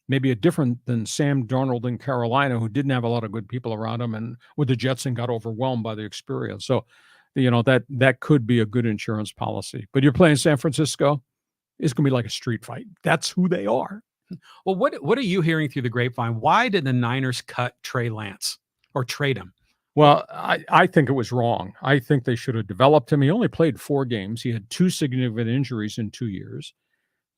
maybe a different than Sam Darnold in Carolina, who didn't have a lot of good people around him, and with the Jets and got overwhelmed by the experience. So, that could be a good insurance policy. But you're playing San Francisco, it's going to be like a street fight. That's who they are. Well, what are you hearing through the grapevine? Why did the Niners cut Trey Lance or trade him? Well, I think it was wrong. I think they should have developed him. He only played 4 games. He had 2 significant injuries in 2 years.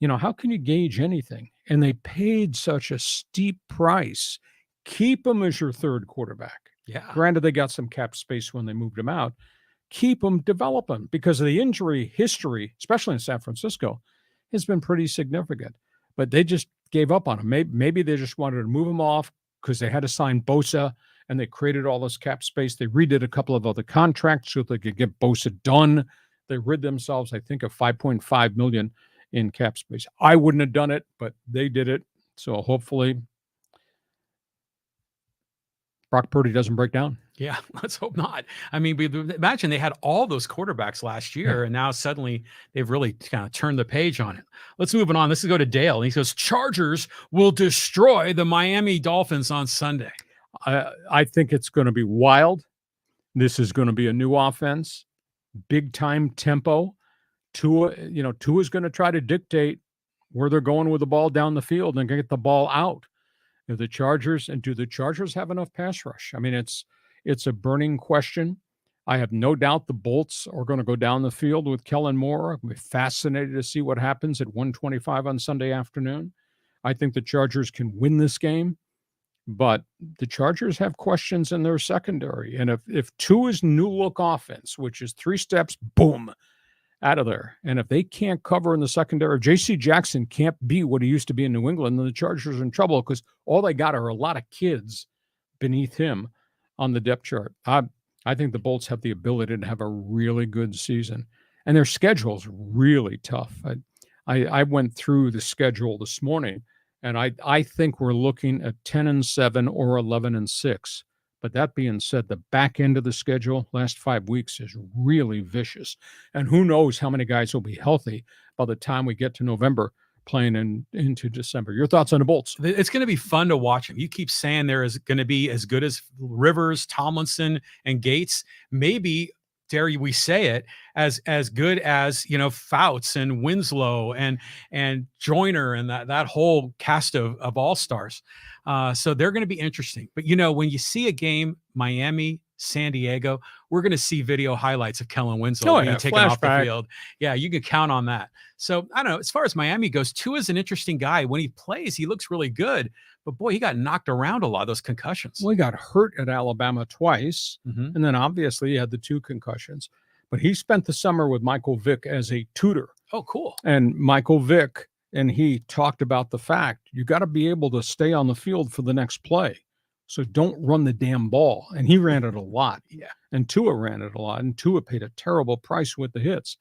How can you gauge anything? And they paid such a steep price. Keep him as your third quarterback. Yeah. Granted, they got some cap space when they moved him out. Keep him, develop him, because of the injury history, especially in San Francisco, has been pretty significant. But they just gave up on him. Maybe they just wanted to move him off because they had to sign Bosa, and they created all this cap space. They redid a couple of other contracts so they could get Bosa done. They rid themselves, I think, of $5.5 million in cap space. I wouldn't have done it, but they did it. So hopefully Brock Purdy doesn't break down. Yeah, let's hope not. I mean, imagine they had all those quarterbacks last year, and now suddenly they've really kind of turned the page on it. Let's move on. Let's go to Dale. And he says, Chargers will destroy the Miami Dolphins on Sunday. I think it's going to be wild. This is going to be a new offense, big time tempo. Tua's going to try to dictate where they're going with the ball down the field and get the ball out. Do the Chargers have enough pass rush? I mean, it's a burning question. I have no doubt the Bolts are going to go down the field with Kellen Moore. I'm fascinated to see what happens at 1:25 on Sunday afternoon. I think the Chargers can win this game, but the Chargers have questions in their secondary. And if Tua's new look offense, which is 3 steps, boom, out of there. And if they can't cover in the secondary, if J.C. Jackson can't be what he used to be in New England, then the Chargers are in trouble because all they got are a lot of kids beneath him on the depth chart. I think the Bolts have the ability to have a really good season. And their schedule's really tough. I went through the schedule this morning, and I think we're looking at 10-7 or 11-6. But that being said, the back end of the schedule, last 5 weeks, is really vicious. And who knows how many guys will be healthy by the time we get to November playing into December. Your thoughts on the Bolts? It's going to be fun to watch them. You keep saying there is going to be as good as Rivers, Tomlinson, and Gates. Maybe, dare we say it, as good as Fouts and Winslow and Joyner and that whole cast of all-stars. So they're going to be interesting. But when you see a game, Miami, San Diego, we're going to see video highlights of Kellen Winslow being taken off the field. Yeah, you can count on that. So I don't know. As far as Miami goes, Tua's an interesting guy. When he plays, he looks really good. But boy, he got knocked around a lot of those concussions. Well, he got hurt at Alabama twice, and then obviously he had the 2 concussions. But he spent the summer with Michael Vick as a tutor. Oh, cool. And Michael Vick and he talked about the fact you got to be able to stay on the field for the next play. So don't run the damn ball. And he ran it a lot. Yeah. And Tua ran it a lot. And Tua paid a terrible price with the hits.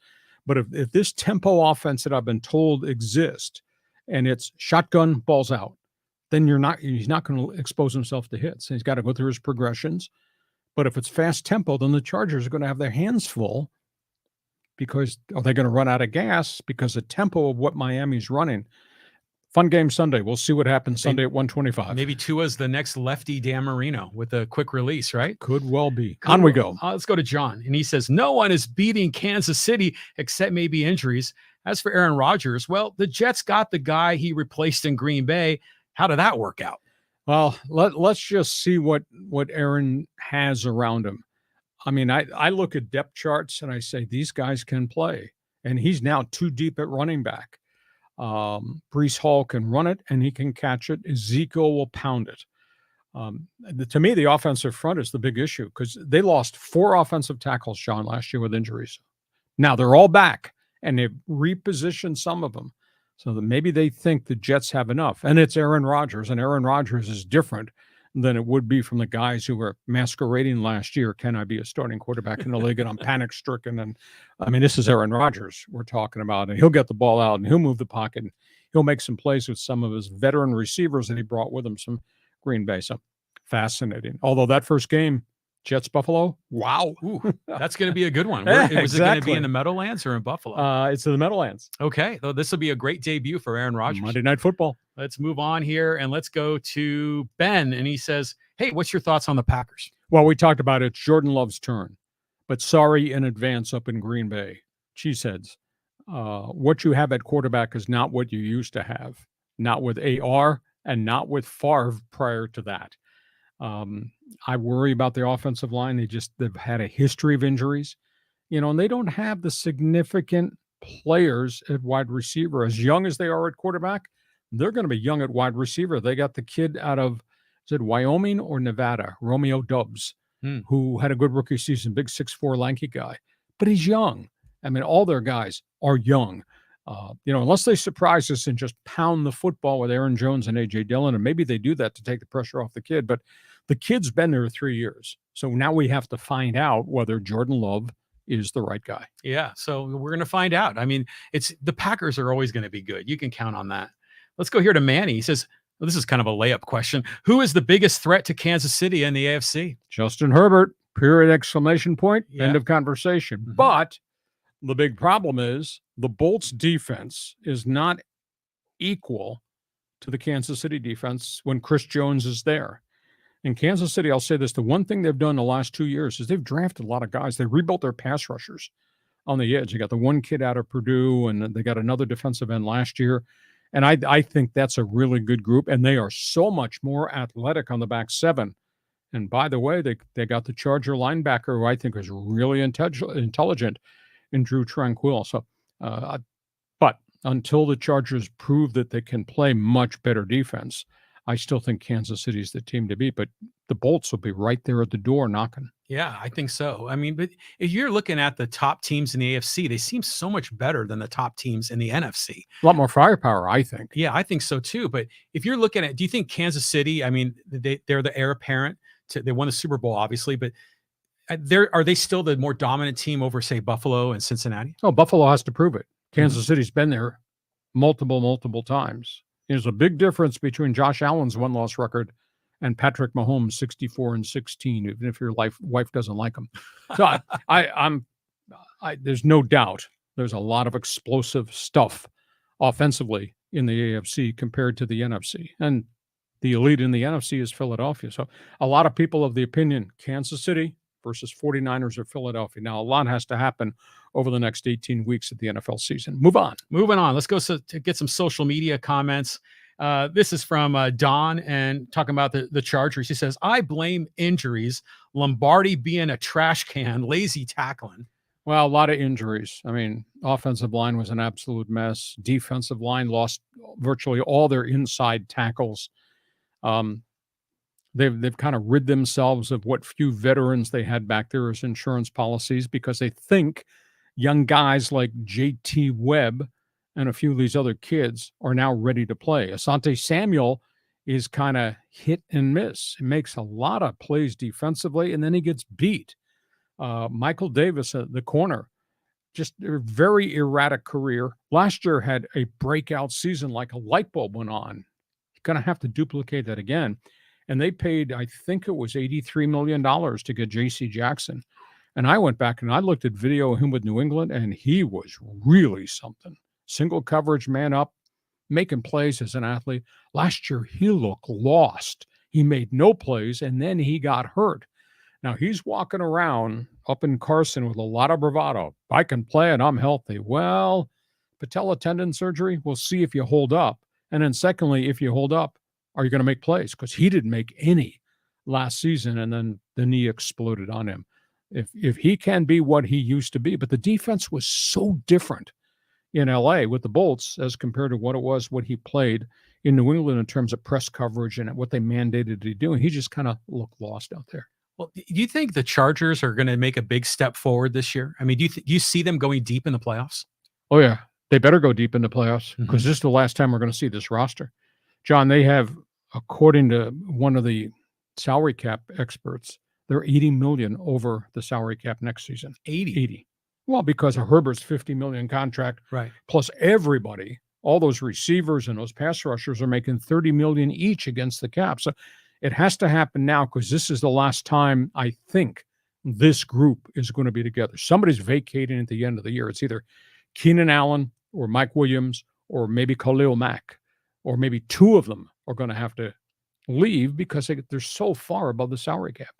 But if this tempo offense that I've been told exists and it's shotgun, balls out, then he's not going to expose himself to hits. He's got to go through his progressions. But if it's fast tempo, then the Chargers are going to have their hands full because are they going to run out of gas because the tempo of what Miami's running? Fun game Sunday. We'll see what happens Sunday at 1:25. Maybe Tua's the next lefty Dan Marino with a quick release, right? Could well be. On we go. Let's go to John. And he says, no one is beating Kansas City except maybe injuries. As for Aaron Rodgers, well, the Jets got the guy he replaced in Green Bay. How did that work out? Well, let's just see what Aaron has around him. I mean, I look at depth charts and I say these guys can play. And he's now 2 deep at running back. Breece Hall can run it and he can catch it. Ezekiel will pound it. To me, the offensive front is the big issue because they lost 4 offensive tackles, Sean, last year with injuries. Now they're all back, and they've repositioned some of them so that maybe they think the Jets have enough. And it's Aaron Rodgers, and Aaron Rodgers is different than it would be from the guys who were masquerading last year. Can I be a starting quarterback in the league? And I'm panic-stricken. And I mean, this is Aaron Rodgers we're talking about, and he'll get the ball out, and he'll move the pocket, and he'll make some plays with some of his veteran receivers that he brought with him from Green Bay. So fascinating. Although that first game, Jets Buffalo, wow. Ooh, that's going to be a good one. Was Exactly. it going to be in the Meadowlands or in Buffalo? It's in the Meadowlands. Okay. So this will be a great debut for Aaron Rodgers. Monday Night Football. Let's move on here and let's go to Ben. And he says, hey, what's your thoughts on the Packers? Well, we talked about it. It's Jordan Love's turn. But sorry in advance up in Green Bay. Cheeseheads. What you have at quarterback is not what you used to have. Not with AR and not with Favre prior to that. I worry about the offensive line. They've had a history of injuries, and they don't have the significant players at wide receiver. As young as they are at quarterback, they're going to be young at wide receiver. They got the kid out of, is it Wyoming or Nevada, Romeo Doubs, who had a good rookie season, big 6'4" lanky guy, but he's young. I mean, all their guys are young. Unless they surprise us and just pound the football with Aaron Jones and A.J. Dillon, and maybe they do that to take the pressure off the kid, but the kid's been there 3 years. So now we have to find out whether Jordan Love is the right guy. Yeah, so we're going to find out. I mean, the Packers are always going to be good. You can count on that. Let's go here to Manny. He says, well, this is kind of a layup question. Who is the biggest threat to Kansas City in the AFC? Justin Herbert, period, exclamation point, Yeah. end of conversation. Mm-hmm. But the big problem is the Bolts defense is not equal to the Kansas City defense when Chris Jones is there. In Kansas City, I'll say this, the one thing they've done the last 2 years is they've drafted a lot of guys. They rebuilt their pass rushers on the edge. They got the one kid out of Purdue, and they got another defensive end last year. And I think that's a really good group, and they are so much more athletic on the back seven. And by the way, they got the Charger linebacker, who I think is really intelligent, in Drew Tranquil. So, but until the Chargers prove that they can play much better defense, I still think Kansas City is the team to beat, but the Bolts will be right there at the door knocking. Yeah, I think so. I mean, but if you're looking at the top teams in the AFC, they seem so much better than the top teams in the NFC. A lot more firepower, I think. Yeah, I think so too. But if you're looking at, do you think Kansas City, I mean, they're the heir apparent they won the Super Bowl, obviously, but are they still the more dominant team over, say, Buffalo and Cincinnati? Oh, Buffalo has to prove it. Kansas City's been there multiple times. There's a big difference between Josh Allen's win-loss record and Patrick Mahomes' 64-16, even if your wife doesn't like him. So there's no doubt there's a lot of explosive stuff offensively in the AFC compared to the NFC. And the elite in the NFC is Philadelphia. So a lot of people of the opinion, Kansas City versus 49ers or Philadelphia. Now, a lot has to happen over the next 18 weeks of the NFL season. Moving on. Let's go to get some social media comments. This is from Don, and talking about the Chargers. He says, I blame injuries, Lombardi being a trash can, lazy tackling. Well, a lot of injuries. I mean, offensive line was an absolute mess. Defensive line lost virtually all their inside tackles. They've kind of rid themselves of what few veterans they had back there as insurance policies, because they think young guys like J.T. Webb and a few of these other kids are now ready to play. Asante Samuel is kind of hit and miss. He makes a lot of plays defensively, and then he gets beat. Michael Davis, the corner, just a very erratic career. Last year had a breakout season like a light bulb went on. You're going to have to duplicate that again. And they paid, I think it was $83 million to get J.C. Jackson. And I went back and I looked at video of him with New England, and he was really something. Single coverage, man up, making plays as an athlete. Last year, he looked lost. He made no plays, and then he got hurt. Now, he's walking around up in Carson with a lot of bravado. I can play and I'm healthy. Well, patella tendon surgery, we'll see if you hold up. And then secondly, if you hold up, are you going to make plays? Because he didn't make any last season, and then the knee exploded on him. If he can be what he used to be, but the defense was so different in L.A. with the Bolts as compared to what he played in New England in terms of press coverage and what they mandated to do. And he just kind of looked lost out there. Well, do you think the Chargers are going to make a big step forward this year? I mean, do you see them going deep in the playoffs? Oh, yeah. They better go deep in the playoffs because this is the last time we're going to see this roster. John, they have, according to one of the salary cap experts, they're $80 million over the salary cap next season. 80. Well, because of Herbert's $50 million contract, right? Plus everybody, all those receivers and those pass rushers are making $30 million each against the cap. So it has to happen now because this is the last time I think this group is going to be together. Somebody's vacating at the end of the year. It's either Keenan Allen or Mike Williams or maybe Khalil Mack, or maybe two of them are going to have to leave because they're so far above the salary cap.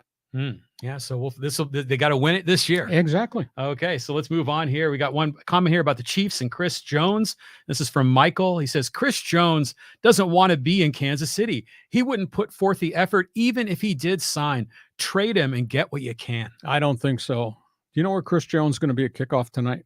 Yeah, so they got to win it this year. Exactly. Okay, so let's move on here. We got one comment here about the Chiefs and Chris Jones. This is from Michael. He says, Chris Jones doesn't want to be in Kansas City. He wouldn't put forth the effort even if he did sign. Trade him and get what you can. I don't think so. Do you know where Chris Jones is going to be at kickoff tonight?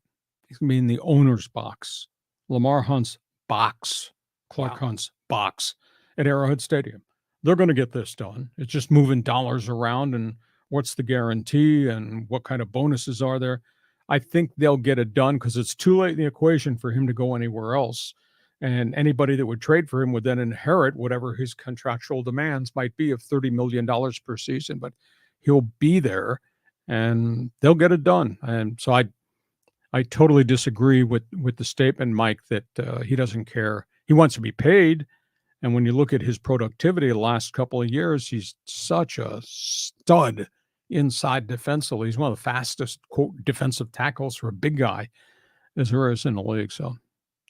He's going to be in the owner's box. Lamar Hunt's box. Clark Hunt's box at Arrowhead Stadium. They're going to get this done. It's just moving dollars around and what's the guarantee and what kind of bonuses are there. I think they'll get it done because it's too late in the equation for him to go anywhere else. And anybody that would trade for him would then inherit whatever his contractual demands might be of $30 million per season. But he'll be there and they'll get it done. And so I totally disagree with the statement, Mike, that he doesn't care. He wants to be paid. And when you look at his productivity the last couple of years, he's such a stud inside defensively. He's one of the fastest, quote, defensive tackles for a big guy as there is in the league. So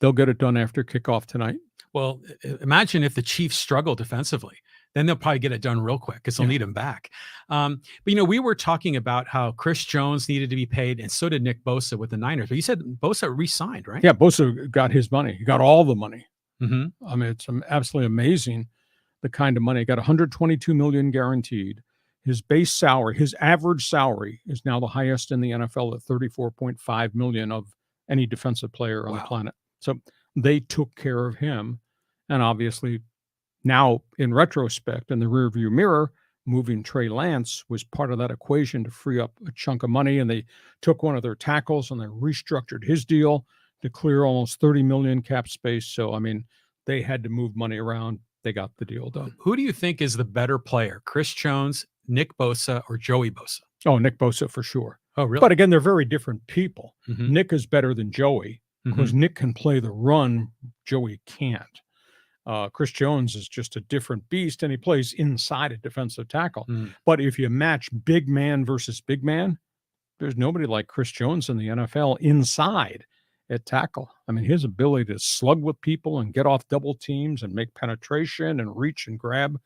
they'll get it done after kickoff tonight. Well, imagine if the Chiefs struggle defensively. Then they'll probably get it done real quick because they'll need him back. But, we were talking about how Chris Jones needed to be paid, and so did Nick Bosa with the Niners. But you said Bosa re-signed, right? Yeah, Bosa got his money. He got all the money. Mm-hmm. I mean, it's absolutely amazing the kind of money. He got $122 million guaranteed. His base salary, his average salary, is now the highest in the NFL at $34.5 million of any defensive player on the planet. So they took care of him, and obviously, now in retrospect, in the rearview mirror, moving Trey Lance was part of that equation to free up a chunk of money, and they took one of their tackles and they restructured his deal to clear almost $30 million cap space. So, I mean, they had to move money around. They got the deal done. Who do you think is the better player, Chris Jones, Nick Bosa, or Joey Bosa? Oh, Nick Bosa for sure. Oh, really? But again, they're very different people. Mm-hmm. Nick is better than Joey because Nick can play the run. Joey can't. Chris Jones is just a different beast, and he plays inside a defensive tackle. But if you match big man versus big man, there's nobody like Chris Jones in the NFL inside at tackle. I mean, his ability to slug with people and get off double teams and make penetration and reach and grab.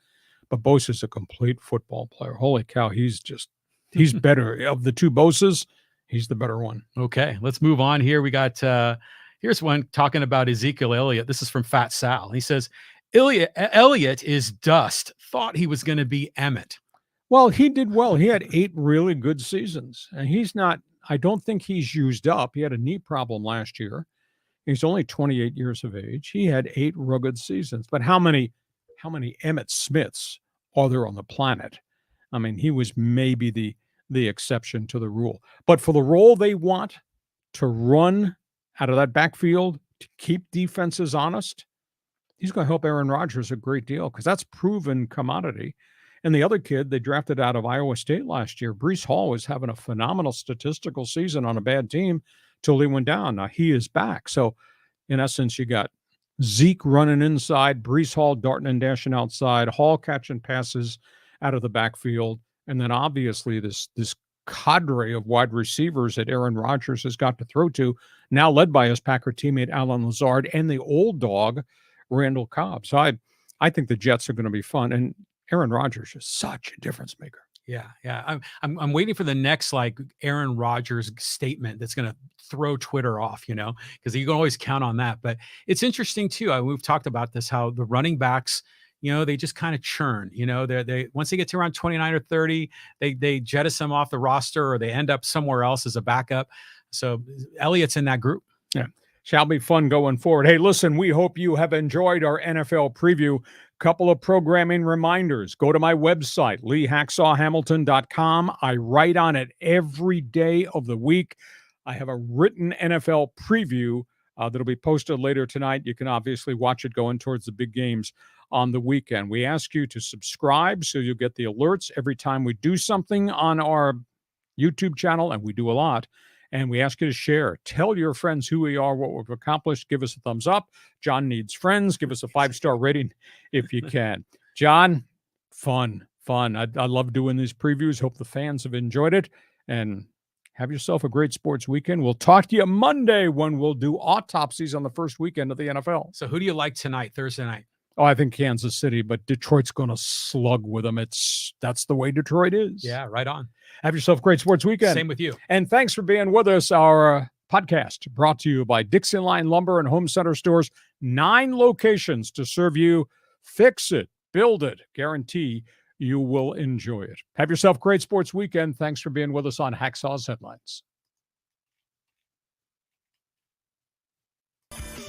But Bosa's a complete football player. Holy cow, he's better. Of the two Bosas, he's the better one. Okay, let's move on here. We got, here's one talking about Ezekiel Elliott. This is from Fat Sal. He says, Elliott is dust. Thought he was going to be Emmett. Well, he did well. He had 8 really good seasons, and I don't think he's used up. He had a knee problem last year. He's only 28 years of age. He had 8 rugged seasons. But how many Emmett Smiths are there on the planet? I mean, he was maybe the exception to the rule. But for the role they want to run out of that backfield, to keep defenses honest, he's going to help Aaron Rodgers a great deal because that's proven commodity. And the other kid they drafted out of Iowa State last year, Breece Hall, was having a phenomenal statistical season on a bad team till he went down. Now he is back. So in essence, you got Zeke running inside, Breece Hall darting and dashing outside, Hall catching passes out of the backfield. And then obviously this cadre of wide receivers that Aaron Rodgers has got to throw to, now led by his Packer teammate Alan Lazard and the old dog, Randall Cobb. So I think the Jets are going to be fun. And Aaron Rodgers is such a difference maker. Yeah. I'm waiting for the next like Aaron Rodgers statement that's going to throw Twitter off, because you can always count on that. But it's interesting too. We've talked about this, how the running backs, they just kind of churn. They once they get to around 29 or 30, they jettison them off the roster or they end up somewhere else as a backup. So Elliott's in that group. Yeah. Shall be fun going forward. Hey, listen, we hope you have enjoyed our NFL preview. Couple of programming reminders. Go to my website, leehacksawhamilton.com. I write on it every day of the week. I have a written NFL preview that'll be posted later tonight. You can obviously watch it going towards the big games on the weekend. We ask you to subscribe so you'll get the alerts every time we do something on our YouTube channel, and we do a lot. And we ask you to share. Tell your friends who we are, what we've accomplished. Give us a thumbs up. John needs friends. Give us a 5-star rating if you can. John, fun. I love doing these previews. Hope the fans have enjoyed it. And have yourself a great sports weekend. We'll talk to you Monday when we'll do autopsies on the first weekend of the NFL. So who do you like tonight, Thursday night? Oh, I think Kansas City, but Detroit's going to slug with them. That's the way Detroit is. Yeah, right on. Have yourself a great sports weekend. Same with you. And thanks for being with us. Our podcast brought to you by Dixie Line Lumber and Home Center Stores. 9 locations to serve you. Fix it, build it, guarantee you will enjoy it. Have yourself a great sports weekend. Thanks for being with us on Hacksaw's Headlines.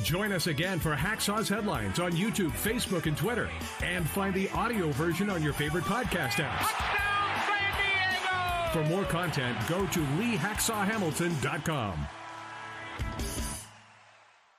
Join us again for Hacksaw's Headlines on YouTube, Facebook, and Twitter. And find the audio version on your favorite podcast apps. For more content, go to leehacksawhamilton.com.